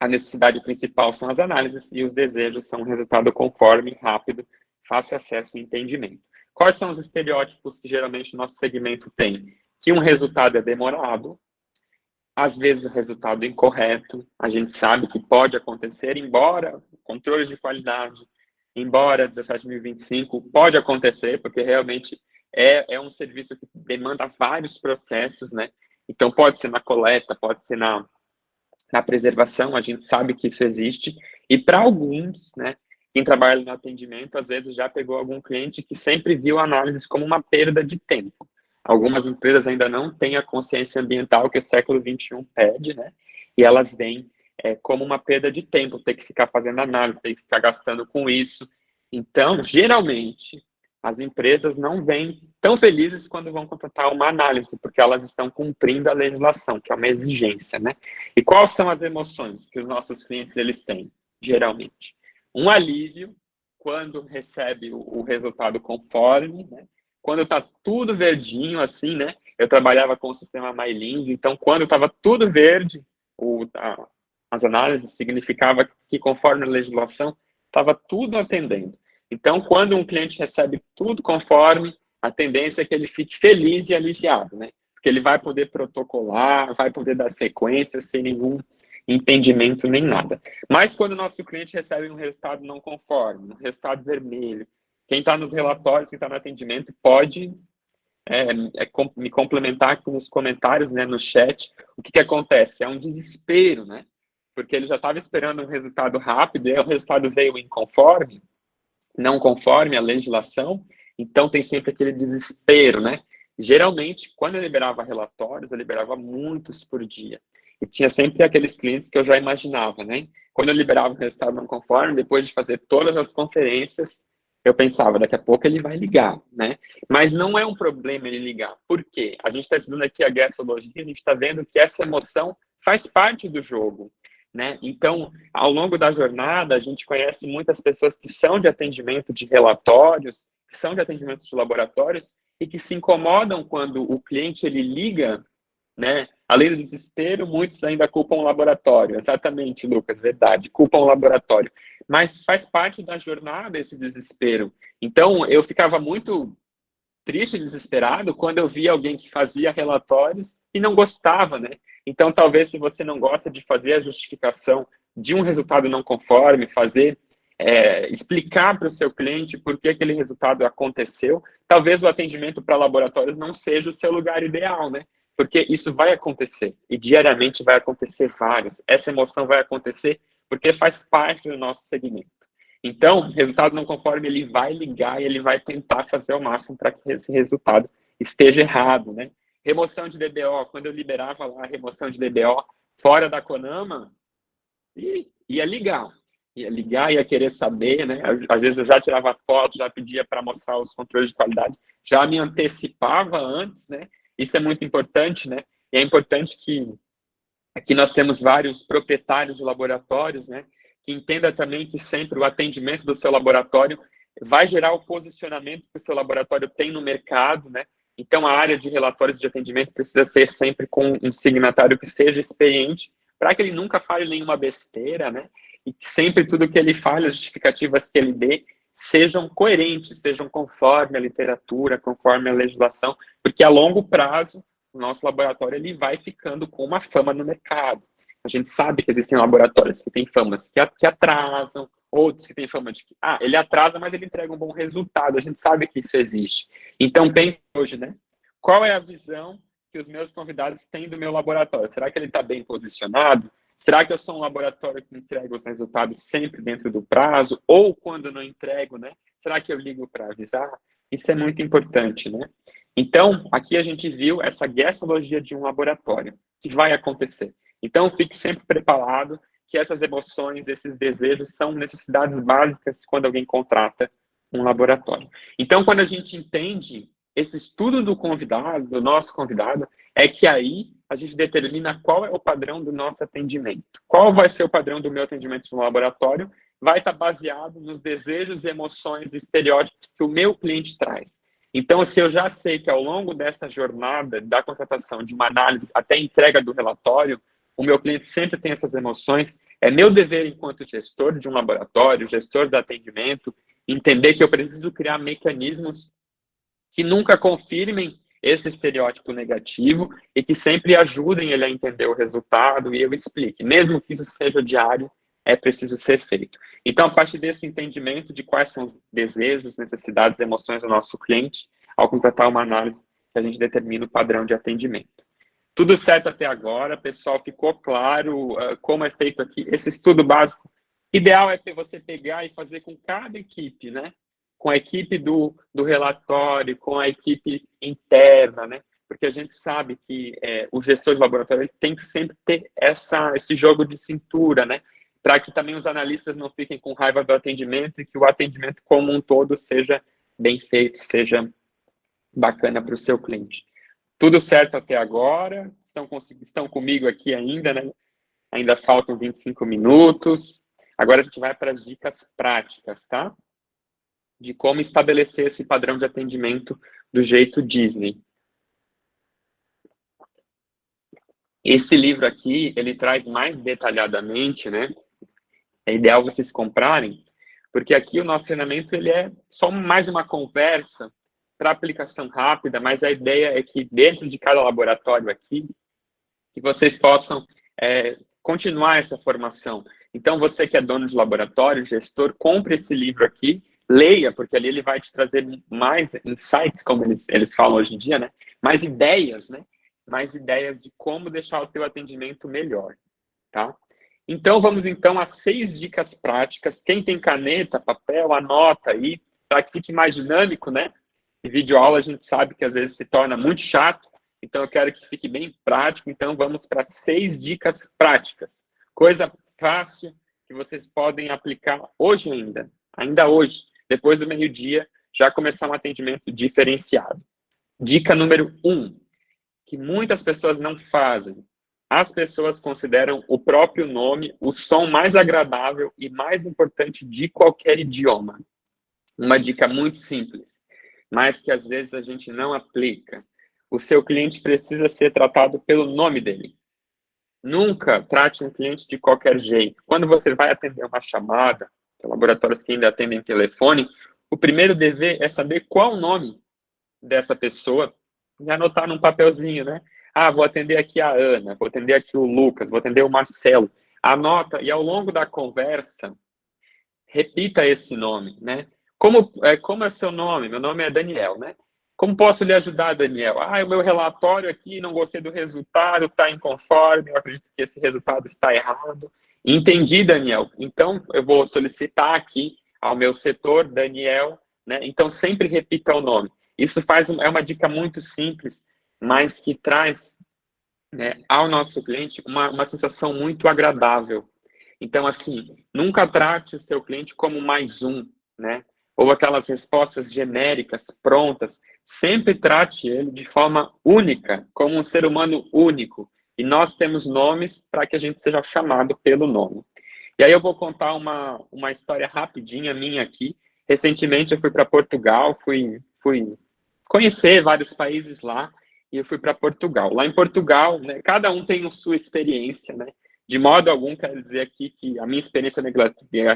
a necessidade principal são as análises e os desejos são um resultado conforme, rápido, fácil acesso e entendimento. Quais são os estereótipos que geralmente o nosso segmento tem? Que um resultado é demorado, às vezes o resultado é incorreto, a gente sabe que pode acontecer, embora controles de qualidade, embora 17.025 pode acontecer, porque realmente é um serviço que demanda vários processos, né? Então, pode ser na coleta, pode ser na preservação, a gente sabe que isso existe, e para alguns, né, quem trabalha no atendimento, às vezes já pegou algum cliente que sempre viu a análise como uma perda de tempo. Algumas empresas ainda não têm a consciência ambiental que o século XXI pede, né, e elas veem como uma perda de tempo, ter que ficar fazendo análise, ter que ficar gastando com isso. Então, geralmente, as empresas não vêm tão felizes quando vão contratar uma análise, porque elas estão cumprindo a legislação, que é uma exigência, né? E quais são as emoções que os nossos clientes eles têm, geralmente? Um alívio quando recebe o resultado conforme, né? Quando está tudo verdinho, assim, né? Eu trabalhava com o sistema MyLins, então quando estava tudo verde, as análises significava que conforme a legislação estava tudo atendendo. Então, quando um cliente recebe tudo conforme, a tendência é que ele fique feliz e aliviado, né? Porque ele vai poder protocolar, vai poder dar sequência sem nenhum impedimento nem nada. Mas quando o nosso cliente recebe um resultado não conforme, um resultado vermelho, quem está nos relatórios, quem está no atendimento, pode me complementar aqui nos comentários, né, no chat, o que acontece? É um desespero, né? Porque ele já estava esperando um resultado rápido, e aí o resultado veio inconforme, não conforme a legislação, então tem sempre aquele desespero, né? Geralmente, quando eu liberava relatórios, eu liberava muitos por dia. E tinha sempre aqueles clientes que eu já imaginava, né? Quando eu liberava o resultado não conforme, depois de fazer todas as conferências, eu pensava, daqui a pouco ele vai ligar, né? Mas não é um problema ele ligar. Por quê? A gente está estudando aqui a gastrologia, a gente está vendo que essa emoção faz parte do jogo, né? Então, ao longo da jornada, a gente conhece muitas pessoas que são de atendimento de relatórios, que são de atendimento de laboratórios e que se incomodam quando o cliente ele liga, né? Além do desespero, muitos ainda culpam o laboratório. Exatamente, Lucas, verdade, culpam o laboratório. Mas faz parte da jornada esse desespero. Então, eu ficava muito triste e desesperado quando eu via alguém que fazia relatórios e não gostava, né? Então, talvez se você não gosta de fazer a justificação de um resultado não conforme, explicar para o seu cliente por que aquele resultado aconteceu, talvez o atendimento para laboratórios não seja o seu lugar ideal, né? Porque isso vai acontecer, e diariamente vai acontecer vários. Essa emoção vai acontecer porque faz parte do nosso segmento. Então, resultado não conforme, ele vai ligar e ele vai tentar fazer o máximo para que esse resultado esteja errado, né? Remoção de DBO, quando eu liberava lá a remoção de DBO fora da CONAMA, ia ligar. Ia ligar, ia querer saber, né? Às vezes eu já tirava foto, já pedia para mostrar os controles de qualidade, já me antecipava antes, né? Isso é muito importante, né? E é importante que aqui nós temos vários proprietários de laboratórios, né? Que entenda também que sempre o atendimento do seu laboratório vai gerar o posicionamento que o seu laboratório tem no mercado, né? Então, a área de relatórios de atendimento precisa ser sempre com um signatário que seja experiente, para que ele nunca fale nenhuma besteira, né? E que sempre tudo que ele fale, as justificativas que ele dê, sejam coerentes, sejam conforme a literatura, conforme a legislação, porque a longo prazo o nosso laboratório ele vai ficando com uma fama no mercado. A gente sabe que existem laboratórios que têm famas que atrasam, outros que têm fama de que ele atrasa, mas ele entrega um bom resultado. A gente sabe que isso existe. Então, pense hoje, né? Qual é a visão que os meus convidados têm do meu laboratório? Será que ele está bem posicionado? Será que eu sou um laboratório que entrega os resultados sempre dentro do prazo? Ou quando não entrego, né? Será que eu ligo para avisar? Isso é muito importante, né? Então, aqui a gente viu essa gastrologia de um laboratório, que vai acontecer. Então, fique sempre preparado que essas emoções, esses desejos são necessidades básicas quando alguém contrata um laboratório. Então, quando a gente entende esse estudo do convidado, do nosso convidado, é que aí a gente determina qual é o padrão do nosso atendimento. Qual vai ser o padrão do meu atendimento no laboratório? Vai estar baseado nos desejos, emoções e estereótipos que o meu cliente traz. Então, se eu já sei que ao longo dessa jornada da contratação de uma análise até a entrega do relatório, o meu cliente sempre tem essas emoções, é meu dever enquanto gestor de um laboratório, gestor de atendimento, entender que eu preciso criar mecanismos que nunca confirmem esse estereótipo negativo e que sempre ajudem ele a entender o resultado e eu explique. Mesmo que isso seja diário, é preciso ser feito. Então, a partir desse entendimento de quais são os desejos, necessidades, emoções do nosso cliente, ao completar uma análise, a gente determina o padrão de atendimento. Tudo certo até agora, pessoal? Ficou claro como é feito aqui? Esse estudo básico, ideal é você pegar e fazer com cada equipe, né? Com a equipe do relatório, com a equipe interna, né? Porque a gente sabe que o gestor de laboratório ele tem que sempre ter esse jogo de cintura, né? Para que também os analistas não fiquem com raiva do atendimento e que o atendimento como um todo seja bem feito, seja bacana para o seu cliente. Tudo certo até agora? Estão comigo aqui ainda, né? Ainda faltam 25 minutos. Agora a gente vai para as dicas práticas, tá? De como estabelecer esse padrão de atendimento do jeito Disney. Esse livro aqui, ele traz mais detalhadamente, né? É ideal vocês comprarem, porque aqui o nosso treinamento ele é só mais uma conversa para aplicação rápida, mas a ideia é que dentro de cada laboratório aqui, que vocês possam continuar essa formação. Então, você que é dono de laboratório, gestor, compre esse livro aqui, leia, porque ali ele vai te trazer mais insights, como eles falam hoje em dia, né? Mais ideias, né? Mais ideias de como deixar o teu atendimento melhor, tá? Então, vamos então às 6 dicas práticas. Quem tem caneta, papel, anota aí, para que fique mais dinâmico, né? Em videoaula a gente sabe que às vezes se torna muito chato, então eu quero que fique bem prático. Então, vamos para 6 dicas práticas. Coisa fácil que vocês podem aplicar hoje ainda hoje, depois do meio-dia, já começar um atendimento diferenciado. Dica número 1, que muitas pessoas não fazem. As pessoas consideram o próprio nome o som mais agradável e mais importante de qualquer idioma. Uma dica muito simples, mas que às vezes a gente não aplica. O seu cliente precisa ser tratado pelo nome dele. Nunca trate um cliente de qualquer jeito. Quando você vai atender uma chamada, laboratórios que ainda atendem telefone, o primeiro dever é saber qual o nome dessa pessoa e anotar num papelzinho, né? Ah, vou atender aqui a Ana, vou atender aqui o Lucas, vou atender o Marcelo. Anota e ao longo da conversa, repita esse nome, né? Como é seu nome? Meu nome é Daniel, né? Como posso lhe ajudar, Daniel? Ah, o meu relatório aqui, não gostei do resultado, está inconforme, eu acredito que esse resultado está errado. Entendi, Daniel. Então, eu vou solicitar aqui ao meu setor, Daniel, né? Então, sempre repita o nome. Isso é uma dica muito simples, mas que traz, né, ao nosso cliente uma sensação muito agradável. Então, assim, nunca trate o seu cliente como mais um, né? Ou aquelas respostas genéricas, prontas. Sempre trate ele de forma única, como um ser humano único. E nós temos nomes para que a gente seja chamado pelo nome. E aí eu vou contar uma história rapidinha minha aqui. Recentemente eu fui para Portugal, fui conhecer vários países lá, e eu fui para Portugal. Lá em Portugal, né, cada um tem a sua experiência, né? De modo algum, quero dizer aqui que a minha experiência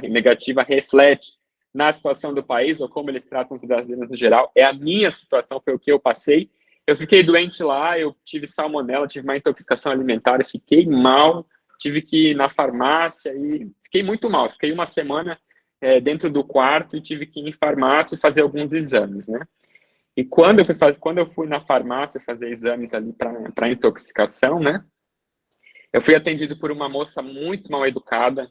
negativa reflete na situação do país, ou como eles tratam os brasileiros no geral. É a minha situação, foi o que eu passei. Eu fiquei doente lá, eu tive salmonela, tive uma intoxicação alimentar, e fiquei mal, tive que ir na farmácia e fiquei muito mal. Fiquei uma semana dentro do quarto e tive que ir em farmácia e fazer alguns exames, né? E quando eu fui na farmácia fazer exames ali para intoxicação, né? Eu fui atendido por uma moça muito mal educada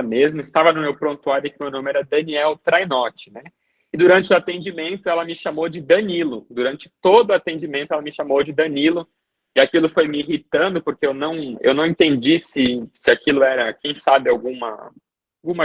mesmo. Estava no meu prontuário que meu nome era Daniel Trainotti, né? E durante o atendimento ela me chamou de Danilo. Durante todo o atendimento ela me chamou de Danilo. E aquilo foi me irritando porque eu não entendi se aquilo era, quem sabe, alguma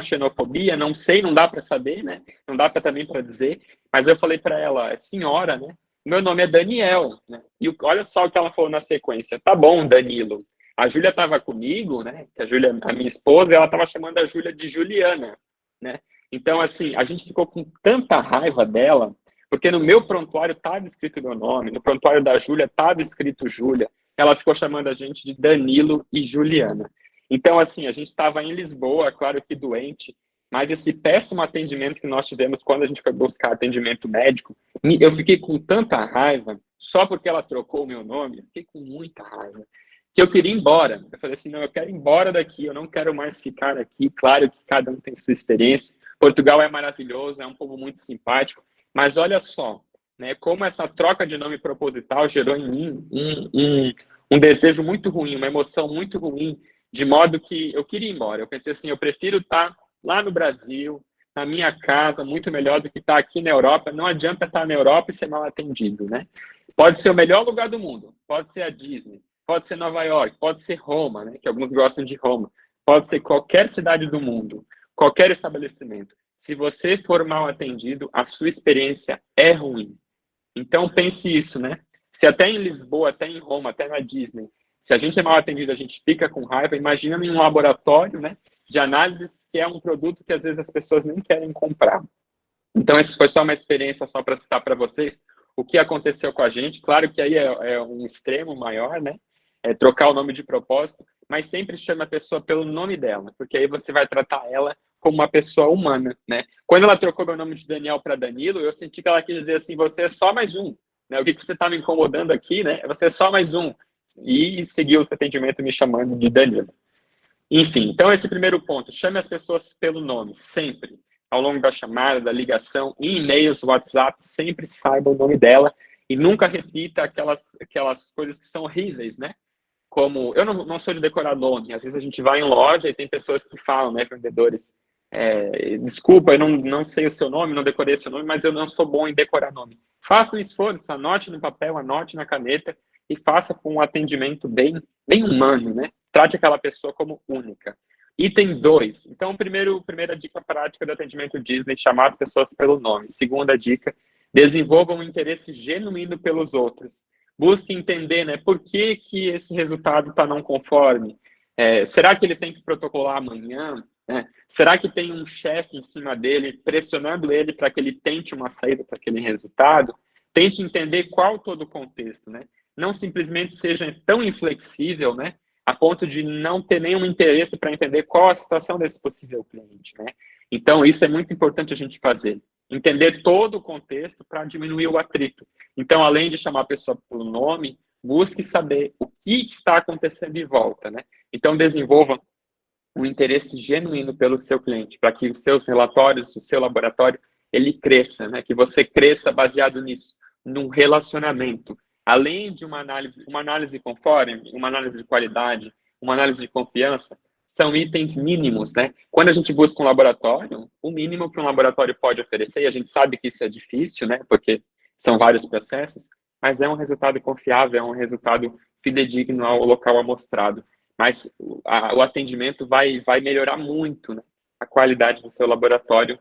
xenofobia, não sei, não dá para saber, né? Não dá também para dizer. Mas eu falei para ela, senhora, né? Meu nome é Daniel, né? E olha só o que ela falou na sequência. Tá bom, Danilo. A Júlia estava comigo, né? Que a Júlia, a minha esposa, ela estava chamando a Júlia de Juliana, né? Então, assim, a gente ficou com tanta raiva dela, porque no meu prontuário estava escrito meu nome, no prontuário da Júlia estava escrito Júlia. Ela ficou chamando a gente de Danilo e Juliana. Então, assim, a gente estava em Lisboa, claro que doente, mas esse péssimo atendimento que nós tivemos quando a gente foi buscar atendimento médico, eu fiquei com tanta raiva, só porque ela trocou o meu nome, eu fiquei com muita raiva. que eu queria ir embora. Eu falei assim, não, eu quero ir embora daqui, eu não quero mais ficar aqui. Claro que cada um tem sua experiência. Portugal é maravilhoso, é um povo muito simpático, mas olha só, né, como essa troca de nome proposital gerou em mim um desejo muito ruim, uma emoção muito ruim, de modo que eu queria ir embora. Eu pensei assim, eu prefiro estar lá no Brasil, na minha casa, muito melhor do que estar aqui na Europa. Não adianta estar na Europa e ser mal atendido, né? Pode ser o melhor lugar do mundo, pode ser a Disney, pode ser Nova York, pode ser Roma, né, que alguns gostam de Roma, pode ser qualquer cidade do mundo, qualquer estabelecimento. Se você for mal atendido, a sua experiência é ruim. Então pense isso, né? Se até em Lisboa, até em Roma, até na Disney, se a gente é mal atendido, a gente fica com raiva, imagina em um laboratório, né, de análises que é um produto que às vezes as pessoas nem querem comprar. Então, essa foi só uma experiência só para citar para vocês o que aconteceu com a gente. Claro que aí é um extremo maior, né? É trocar o nome de propósito, mas sempre chama a pessoa pelo nome dela, porque aí você vai tratar ela como uma pessoa humana, né? Quando ela trocou meu nome de Daniel para Danilo, eu senti que ela quis dizer assim, você é só mais um, né? O que você está me incomodando aqui, né? Você é só mais um. E seguiu o atendimento me chamando de Danilo. Enfim, então esse primeiro ponto, chame as pessoas pelo nome, sempre. Ao longo da chamada, da ligação, em e-mails, WhatsApp, sempre saiba o nome dela e nunca repita aquelas coisas que são horríveis, né? Como, eu não sou de decorar nome, às vezes a gente vai em loja e tem pessoas que falam, né, vendedores, desculpa, eu não sei o seu nome, não decorei seu nome, mas eu não sou bom em decorar nome. Faça um esforço, anote no papel, anote na caneta e faça com um atendimento bem humano, né? Trate aquela pessoa como única. Item 2. Então, primeira dica prática do atendimento Disney, chamar as pessoas pelo nome. Segunda dica, desenvolva um interesse genuíno pelos outros. Busque entender, né, por que esse resultado está não conforme. Será que ele tem que protocolar amanhã? Será que tem um chefe em cima dele pressionando ele para que ele tente uma saída para aquele resultado? Tente entender qual todo o contexto, né? Não simplesmente seja tão inflexível, né, a ponto de não ter nenhum interesse para entender qual a situação desse possível cliente, né? Então, isso é muito importante a gente fazer. Entender todo o contexto para diminuir o atrito. Então, além de chamar a pessoa pelo nome, busque saber o que está acontecendo em volta, né? Então, desenvolva um interesse genuíno pelo seu cliente, para que os seus relatórios, o seu laboratório, ele cresça, né? Que você cresça baseado nisso, num relacionamento. Além de uma análise conforme, uma análise de qualidade, uma análise de confiança, são itens mínimos, né? Quando a gente busca um laboratório, o mínimo que um laboratório pode oferecer, e a gente sabe que isso é difícil, né? Porque são vários processos, mas é um resultado confiável, é um resultado fidedigno ao local amostrado. Mas o atendimento vai melhorar muito, né, a qualidade do seu laboratório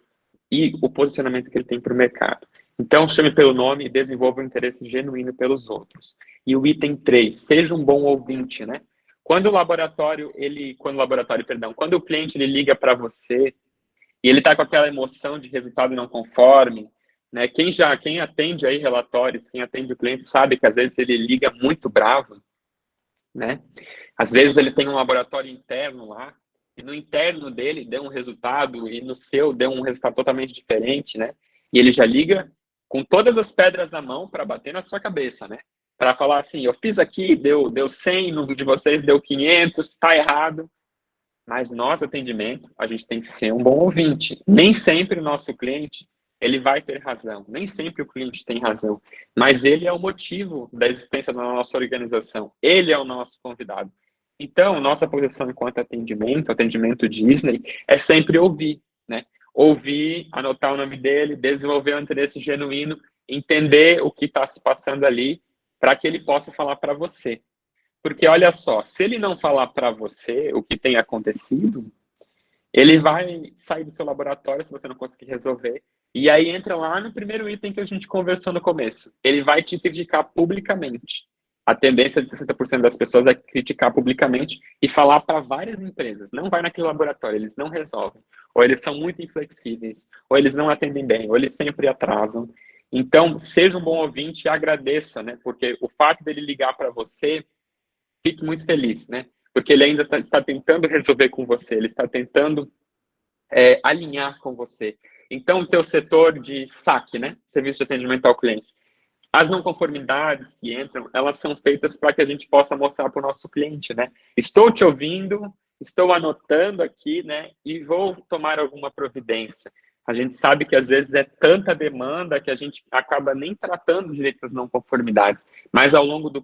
e o posicionamento que ele tem para o mercado. Então, chame pelo nome e desenvolva um interesse genuíno pelos outros. E o item 3, seja um bom ouvinte, né? Quando o cliente ele liga para você e ele está com aquela emoção de resultado não conforme, né? Quem atende aí relatórios, quem atende o cliente sabe que às vezes ele liga muito bravo, né? Às vezes ele tem um laboratório interno lá, e no interno dele deu um resultado, e no seu deu um resultado totalmente diferente, né? E ele já liga com todas as pedras na mão para bater na sua cabeça, né? Para falar assim, eu fiz aqui, deu 100, no de vocês deu 500, está errado. Mas nós, atendimento, a gente tem que ser um bom ouvinte. Nem sempre o nosso cliente ele vai ter razão. Nem sempre o cliente tem razão. Mas ele é o motivo da existência da nossa organização. Ele é o nosso convidado. Então, nossa posição enquanto atendimento Disney, é sempre ouvir, né? Ouvir, anotar o nome dele, desenvolver um interesse genuíno, entender o que está se passando ali, para que ele possa falar para você. Porque olha só, se ele não falar para você o que tem acontecido, ele vai sair do seu laboratório se você não conseguir resolver. E aí entra lá no primeiro item que a gente conversou no começo. Ele vai te criticar publicamente. A tendência de 60% das pessoas é criticar publicamente e falar para várias empresas. Não vai naquele laboratório, eles não resolvem. Ou eles são muito inflexíveis, ou eles não atendem bem, ou eles sempre atrasam. Então, seja um bom ouvinte e agradeça, né? Porque o fato dele ligar para você, fique muito feliz, né? Porque ele ainda está tentando resolver com você, ele está tentando alinhar com você. Então, o teu setor de saque, né? Serviço de atendimento ao cliente, As não conformidades que entram, elas são feitas para que a gente possa mostrar para o nosso cliente, né? Estou te ouvindo, estou anotando aqui, né? E vou tomar alguma providência. A gente sabe que às vezes é tanta demanda que a gente acaba nem tratando direito as não conformidades. Mas ao longo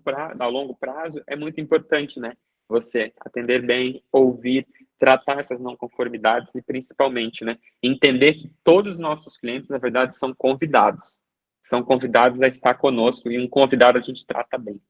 prazo é muito importante, né? Você atender bem, ouvir, tratar essas não conformidades e principalmente, né? Entender que todos os nossos clientes, na verdade, são convidados a estar conosco, e um convidado a gente trata bem.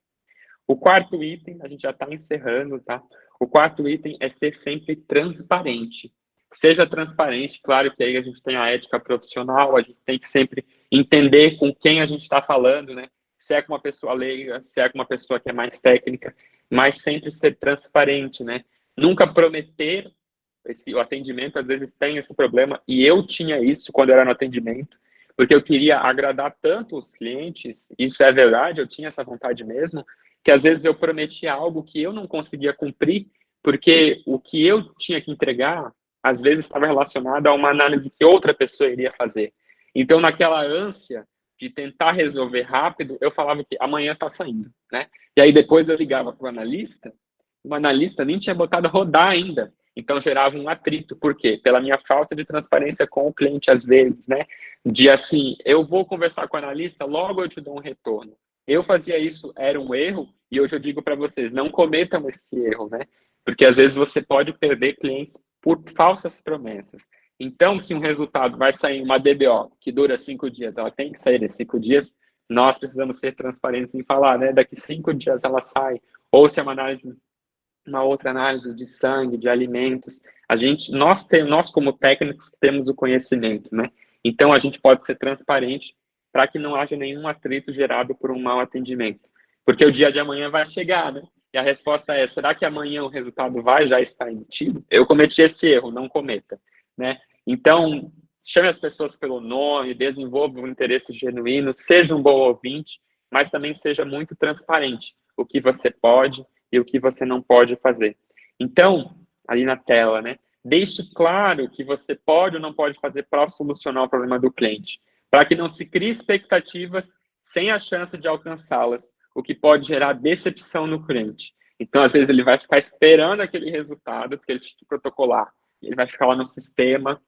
O quarto item, a gente já está encerrando, tá? O quarto item é ser sempre transparente. Seja transparente, claro que aí a gente tem a ética profissional, a gente tem que sempre entender com quem a gente está falando, né? Se é com uma pessoa leiga, se é com uma pessoa que é mais técnica, mas sempre ser transparente, né? Nunca prometer o atendimento, às vezes tem esse problema, e eu tinha isso quando eu era no atendimento, porque eu queria agradar tanto os clientes, isso é verdade, eu tinha essa vontade mesmo, que às vezes eu prometia algo que eu não conseguia cumprir, porque o que eu tinha que entregar, às vezes estava relacionado a uma análise que outra pessoa iria fazer. Então, naquela ânsia de tentar resolver rápido, eu falava que amanhã está saindo, né? E aí depois eu ligava para o analista nem tinha botado a rodar ainda, então gerava um atrito. Por quê? Pela minha falta de transparência com o cliente, às vezes, né? De assim, eu vou conversar com o analista, logo eu te dou um retorno. Eu fazia isso, era um erro, e hoje eu digo para vocês, não cometam esse erro, né? Porque às vezes você pode perder clientes por falsas promessas. Então, se um resultado vai sair uma DBO que dura 5 dias, ela tem que sair em 5 dias, nós precisamos ser transparentes em falar, né? Daqui 5 dias ela sai, ou se é uma outra análise de sangue, de alimentos. Nós como técnicos temos o conhecimento, né? Então a gente pode ser transparente para que não haja nenhum atrito gerado por um mau atendimento. Porque o dia de amanhã vai chegar, né? E a resposta é: será que amanhã o resultado vai já estar emitido? Eu cometi esse erro, não cometa, né? Então, chame as pessoas pelo nome, desenvolva um interesse genuíno, seja um bom ouvinte, mas também seja muito transparente. O que você pode e o que você não pode fazer. Então, ali na tela, né? Deixe claro o que você pode ou não pode fazer para solucionar o problema do cliente, para que não se crie expectativas sem a chance de alcançá-las, o que pode gerar decepção no cliente. Então, às vezes, ele vai ficar esperando aquele resultado, porque ele tinha que protocolar. Ele vai ficar lá no sistema,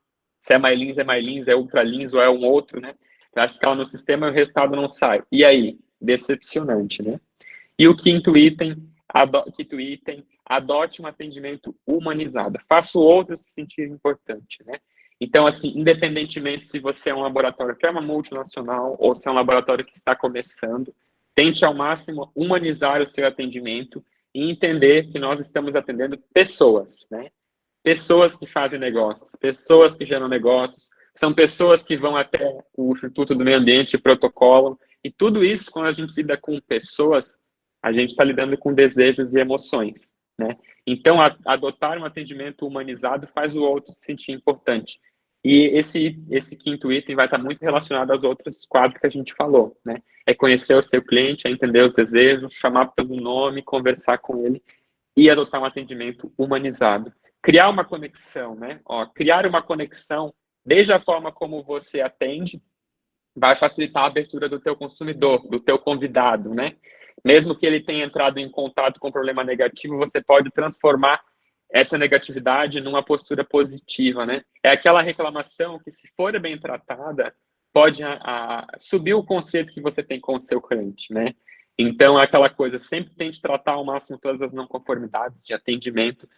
se é MyLins, é UltraLins ou é um outro, né? Vai ficar lá no sistema e o resultado não sai. E aí? Decepcionante, né? E o quinto item, adote um atendimento humanizado. Faça o outro se sentir importante, né? Então, assim, independentemente se você é um laboratório que é uma multinacional ou se é um laboratório que está começando, tente ao máximo humanizar o seu atendimento e entender que nós estamos atendendo pessoas, né? Pessoas que fazem negócios, pessoas que geram negócios, são pessoas que vão até o Instituto do Meio Ambiente e protocolam, e tudo isso, quando a gente lida com pessoas, a gente está lidando com desejos e emoções, né? Então, adotar um atendimento humanizado faz o outro se sentir importante. E esse quinto item vai estar muito relacionado aos outros quatro que a gente falou, né? É conhecer o seu cliente, é entender os desejos, chamar pelo nome, conversar com ele e adotar um atendimento humanizado. Criar uma conexão, né? Criar uma conexão, desde a forma como você atende, vai facilitar a abertura do teu consumidor, do teu convidado, né? Mesmo que ele tenha entrado em contato com um problema negativo, você pode transformar essa negatividade numa postura positiva, né? É aquela reclamação que, se for bem tratada, pode subir o conceito que você tem com o seu cliente, né? Então, é aquela coisa, sempre tente tratar ao máximo todas as não conformidades de atendimento,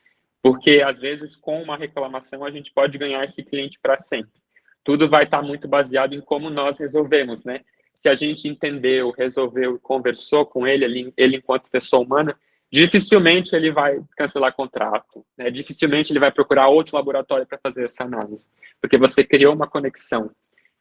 porque, às vezes, com uma reclamação, a gente pode ganhar esse cliente para sempre. Tudo vai estar muito baseado em como nós resolvemos, né? Se a gente entendeu, resolveu, conversou com ele enquanto pessoa humana, dificilmente ele vai cancelar contrato, né? Dificilmente ele vai procurar outro laboratório para fazer essa análise, porque você criou uma conexão,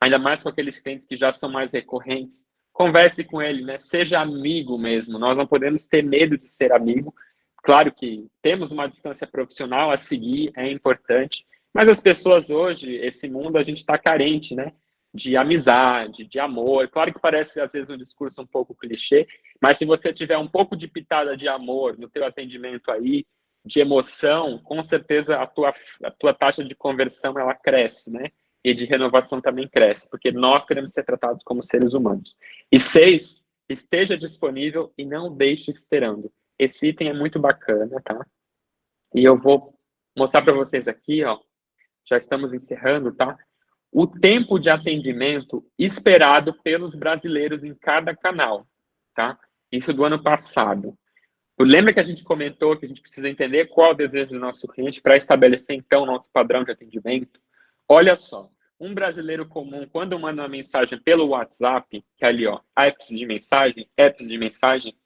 ainda mais com aqueles clientes que já são mais recorrentes. Converse com ele, né? Seja amigo mesmo. Nós não podemos ter medo de ser amigo. Claro que temos uma distância profissional a seguir, é importante, mas as pessoas hoje, esse mundo, a gente está carente, né? De amizade, de amor. Claro que parece, às vezes, um discurso um pouco clichê, mas se você tiver um pouco de pitada de amor no teu atendimento aí, de emoção, com certeza a tua taxa de conversão, ela cresce, né? E de renovação também cresce, porque nós queremos ser tratados como seres humanos. E 6, esteja disponível e não deixe esperando. Esse item é muito bacana, tá? E eu vou mostrar para vocês aqui, ó, já estamos encerrando, tá? O tempo de atendimento esperado pelos brasileiros em cada canal, tá? Isso do ano passado. Lembra que a gente comentou que a gente precisa entender qual é o desejo do nosso cliente para estabelecer, então, nosso padrão de atendimento? Olha só, um brasileiro comum, quando manda uma mensagem pelo WhatsApp, que é ali, ó, apps de mensagem,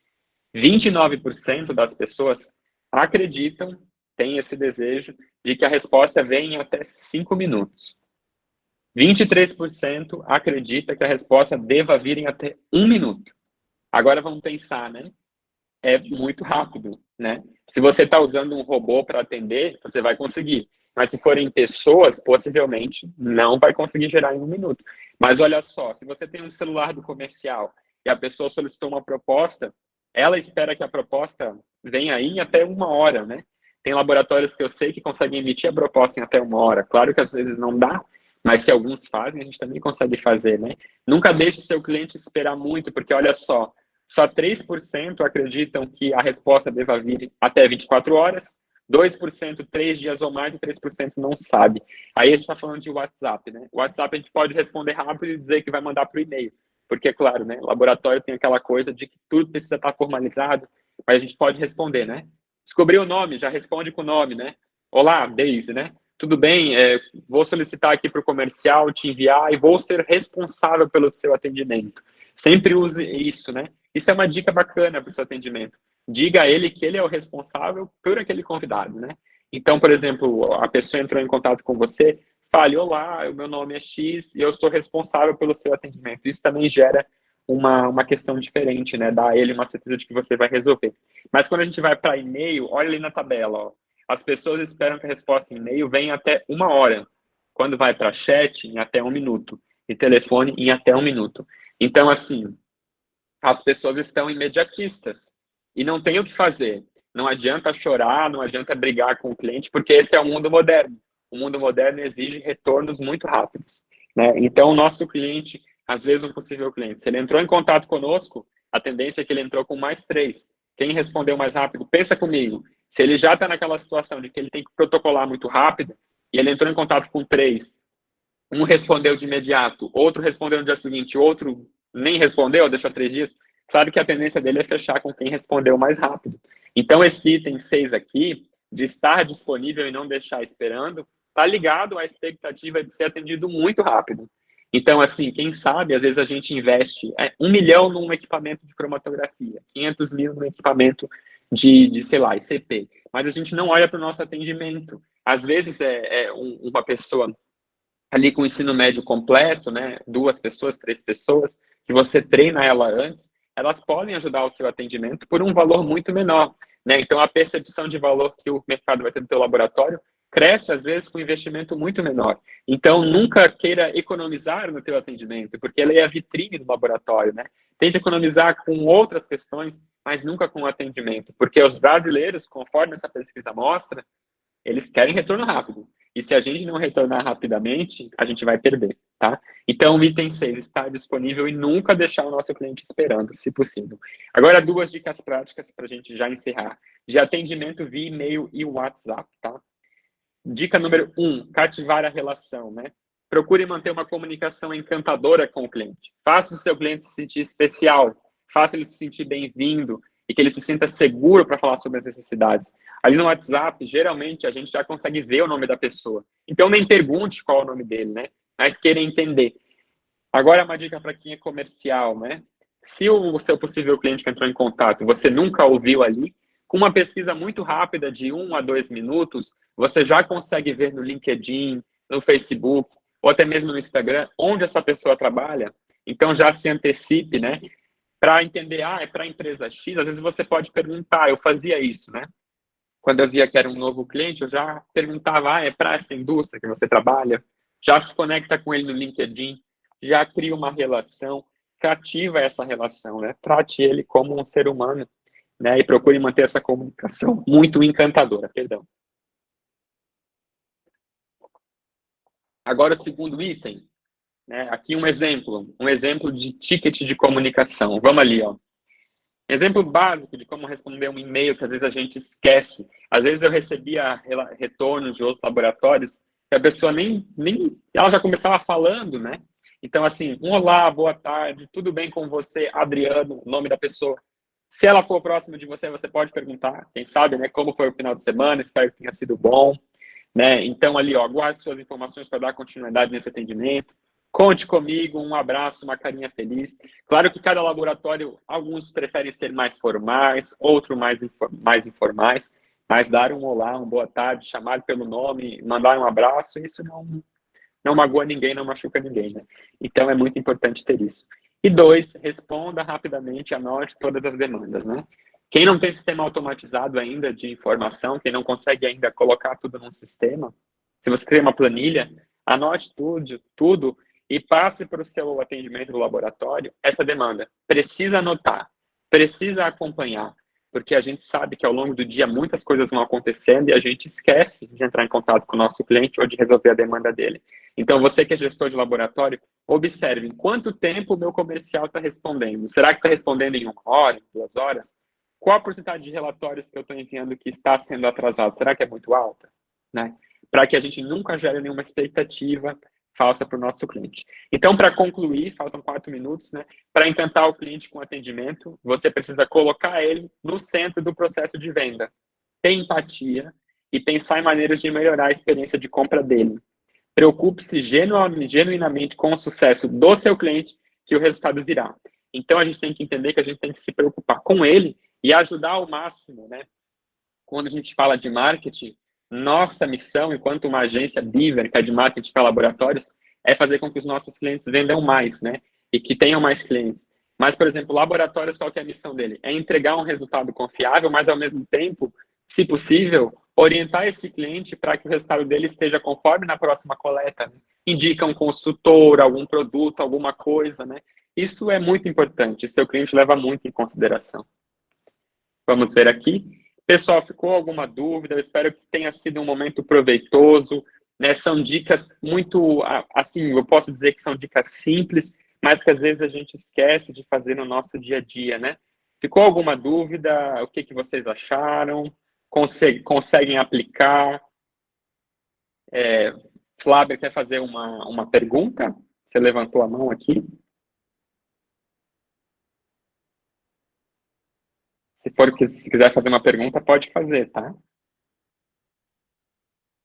29% das pessoas acreditam, têm esse desejo, de que a resposta vem em até 5 minutos. 23% acredita que a resposta deva vir em até 1 minuto. Agora vamos pensar, né? É muito rápido, né? Se você está usando um robô para atender, você vai conseguir. Mas se forem pessoas, possivelmente não vai conseguir gerar em 1 minuto. Mas olha só, se você tem um celular do comercial e a pessoa solicitou uma proposta, ela espera que a proposta venha aí em até 1 hora, né? Tem laboratórios que eu sei que conseguem emitir a proposta em até 1 hora. Claro que às vezes não dá, mas se alguns fazem, a gente também consegue fazer, né? Nunca deixe seu cliente esperar muito, porque olha só 3% acreditam que a resposta deva vir até 24 horas, 2% 3 dias ou mais e 3% não sabe. Aí a gente está falando de WhatsApp, né? O WhatsApp a gente pode responder rápido e dizer que vai mandar para o e-mail, porque, claro, né, o laboratório tem aquela coisa de que tudo precisa estar formalizado, mas a gente pode responder, né? Descobriu o nome, já responde com o nome, né? Olá, Daisy, né? Tudo bem, vou solicitar aqui para o comercial te enviar e vou ser responsável pelo seu atendimento. Sempre use isso, né? Isso é uma dica bacana para o seu atendimento. Diga a ele que ele é o responsável por aquele convidado, né? Então, por exemplo, a pessoa entrou em contato com você, fale, olá, o meu nome é X e eu sou responsável pelo seu atendimento. Isso também gera uma questão diferente, né? Dá a ele uma certeza de que você vai resolver. Mas quando a gente vai para e-mail, olha ali na tabela, ó. As pessoas esperam que a resposta em e-mail venha até 1 hora. Quando vai para chat, em até 1 minuto. E telefone, em até 1 minuto. Então, assim, as pessoas estão imediatistas e não tem o que fazer. Não adianta chorar, não adianta brigar com o cliente, porque esse é o mundo moderno. O mundo moderno exige retornos muito rápidos, né? Então, o nosso cliente, às vezes um possível cliente, se ele entrou em contato conosco, a tendência é que ele entrou com mais 3. Quem respondeu mais rápido, pensa comigo, se ele já está naquela situação de que ele tem que protocolar muito rápido, e ele entrou em contato com 3, um respondeu de imediato, outro respondeu no dia seguinte, outro nem respondeu, deixou 3 dias, claro que a tendência dele é fechar com quem respondeu mais rápido. Então, esse item 6 aqui, de estar disponível e não deixar esperando, está ligado à expectativa de ser atendido muito rápido. Então, assim, quem sabe, às vezes a gente investe 1 milhão num equipamento de cromatografia, 500 mil num equipamento de sei lá, ICP, mas a gente não olha para o nosso atendimento. Às vezes uma pessoa ali com o ensino médio completo, né, 2 pessoas, 3 pessoas, que você treina ela antes, elas podem ajudar o seu atendimento por um valor muito menor, né? Então, a percepção de valor que o mercado vai ter no teu laboratório cresce, às vezes, com um investimento muito menor. Então, nunca queira economizar no teu atendimento, porque ele é a vitrine do laboratório, né? Tente economizar com outras questões, mas nunca com o atendimento, porque os brasileiros, conforme essa pesquisa mostra, eles querem retorno rápido. E se a gente não retornar rapidamente, a gente vai perder, tá? Então, o item 6 está disponível e nunca deixar o nosso cliente esperando, se possível. Agora, 2 dicas práticas para a gente já encerrar. De atendimento via e-mail e WhatsApp, tá? Dica número 1, cativar a relação, né? Procure manter uma comunicação encantadora com o cliente. Faça o seu cliente se sentir especial. Faça ele se sentir bem-vindo e que ele se sinta seguro para falar sobre as necessidades. Ali no WhatsApp, geralmente, a gente já consegue ver o nome da pessoa. Então, nem pergunte qual é o nome dele, né? Mas queira entender. Agora, uma dica para quem é comercial, né? Se o seu possível cliente que entrou em contato, você nunca ouviu ali, com uma pesquisa muito rápida de 1 a 2 minutos, você já consegue ver no LinkedIn, no Facebook, ou até mesmo no Instagram, onde essa pessoa trabalha. Então, já se antecipe, né? Para entender, é para a empresa X, às vezes você pode perguntar, eu fazia isso, né? Quando eu via que era um novo cliente, eu já perguntava, é para essa indústria que você trabalha? Já se conecta com ele no LinkedIn, já cria uma relação, cativa essa relação, né? Trate ele como um ser humano, né? E procure manter essa comunicação muito encantadora, perdão. Agora, o segundo item, né? Aqui um exemplo de ticket de comunicação. Vamos ali, ó. Exemplo básico de como responder um e-mail que às vezes a gente esquece. Às vezes eu recebia retornos de outros laboratórios que a pessoa nem ela já começava falando, né? Então, assim, olá, boa tarde, tudo bem com você, Adriano, o nome da pessoa. Se ela for próxima de você, você pode perguntar, quem sabe, né? Como foi o final de semana, espero que tenha sido bom, né? Então, ali, ó, guarde suas informações para dar continuidade nesse atendimento. Conte comigo, um abraço, uma carinha feliz. Claro que cada laboratório, alguns preferem ser mais formais, outros mais informais, mas dar um olá, uma boa tarde, chamar pelo nome, mandar um abraço, isso não magoa ninguém, não machuca ninguém, né? Então é muito importante ter isso. E dois, responda rapidamente, anote todas as demandas, né? Quem não tem sistema automatizado ainda de informação, quem não consegue ainda colocar tudo num sistema, se você cria uma planilha, anote tudo e passe para o seu atendimento do laboratório essa demanda. Precisa anotar, precisa acompanhar, porque a gente sabe que ao longo do dia muitas coisas vão acontecendo e a gente esquece de entrar em contato com o nosso cliente ou de resolver a demanda dele. Então, você que é gestor de laboratório, observe em quanto tempo o meu comercial está respondendo. Será que está respondendo em 1 hora, 2 horas? Qual a porcentagem de relatórios que eu estou enviando que está sendo atrasado? Será que é muito alta? Né? Para que a gente nunca gere nenhuma expectativa falsa para o nosso cliente. Então, para concluir, faltam 4 minutos, né? Para encantar o cliente com atendimento, você precisa colocar ele no centro do processo de venda. Ter empatia e pensar em maneiras de melhorar a experiência de compra dele. Preocupe-se genuinamente com o sucesso do seu cliente, que o resultado virá. Então, a gente tem que entender que a gente tem que se preocupar com ele e ajudar ao máximo, né? Quando a gente fala de marketing, nossa missão, enquanto uma agência Beaver, que é de marketing para laboratórios, é fazer com que os nossos clientes vendam mais, né? E que tenham mais clientes. Mas, por exemplo, laboratórios, qual que é a missão dele? É entregar um resultado confiável, mas, ao mesmo tempo, se possível, orientar esse cliente para que o resultado dele esteja conforme na próxima coleta. Né? Indica um consultor, algum produto, alguma coisa, né? Isso é muito importante, o seu cliente leva muito em consideração. Vamos ver aqui. Pessoal, ficou alguma dúvida? Eu espero que tenha sido um momento proveitoso. Né? São dicas muito, assim, eu posso dizer que são dicas simples, mas que às vezes a gente esquece de fazer no nosso dia a dia, né? Ficou alguma dúvida? O que vocês acharam? Conseguem aplicar? Flávia, quer fazer uma pergunta? Você levantou a mão aqui. Se quiser fazer uma pergunta, pode fazer, tá?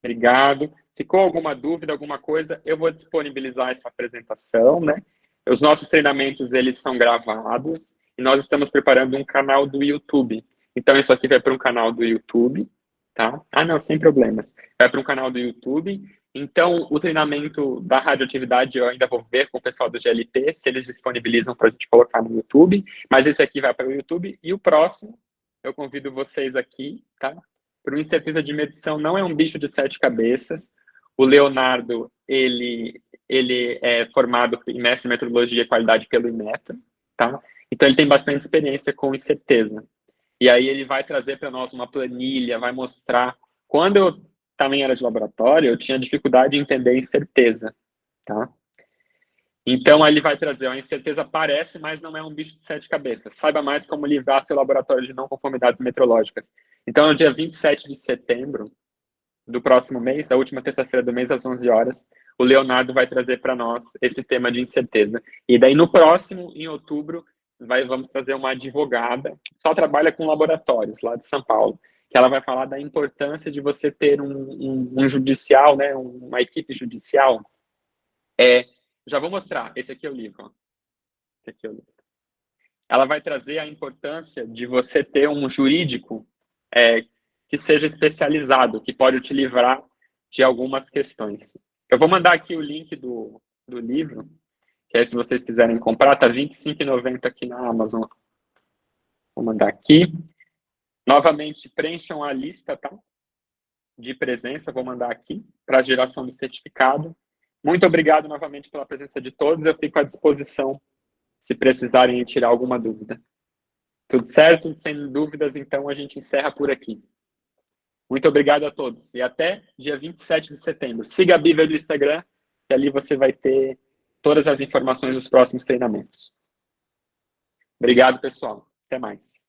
Obrigado. Ficou alguma dúvida, alguma coisa? Eu vou disponibilizar essa apresentação, né? Os nossos treinamentos, eles são gravados e nós estamos preparando um canal do YouTube. Então, isso aqui vai para um canal do YouTube, tá? Ah, não, sem problemas. Vai para um canal do YouTube. Então, o treinamento da radioatividade eu ainda vou ver com o pessoal do GLP, se eles disponibilizam para a gente colocar no YouTube. Mas esse aqui vai para o YouTube. E o próximo, eu convido vocês aqui, tá? Por uma incerteza de medição, não é um bicho de 7 cabeças. O Leonardo, ele é formado em mestre em metodologia e qualidade pelo Inmetro, tá? Então, ele tem bastante experiência com incerteza. E aí, ele vai trazer para nós uma planilha, vai mostrar. Quando eu também era de laboratório, eu tinha dificuldade em entender incerteza, tá? Então, ele vai trazer, a incerteza parece, mas não é um bicho de 7 cabeças. Saiba mais como livrar seu laboratório de não conformidades metrológicas. Então, no dia 27 de setembro do próximo mês, a última terça-feira do mês, às 11 horas, o Leonardo vai trazer para nós esse tema de incerteza. E daí, no próximo, em outubro, vamos trazer uma advogada, que só trabalha com laboratórios, lá de São Paulo, que ela vai falar da importância de você ter um judicial, né, uma equipe judicial. Já vou mostrar. Esse aqui é o livro. Ó. Esse aqui é o livro. Ela vai trazer a importância de você ter um jurídico que seja especializado, que pode te livrar de algumas questões. Eu vou mandar aqui o link do livro, que é se vocês quiserem comprar, tá R$ 25,90 aqui na Amazon. Vou mandar aqui. Novamente, preencham a lista, tá? De presença, vou mandar aqui, para a geração do certificado. Muito obrigado novamente pela presença de todos, eu fico à disposição se precisarem tirar alguma dúvida. Tudo certo? Sem dúvidas, então a gente encerra por aqui. Muito obrigado a todos e até dia 27 de setembro. Siga a Bíblia do Instagram, que ali você vai ter todas as informações dos próximos treinamentos. Obrigado, pessoal. Até mais.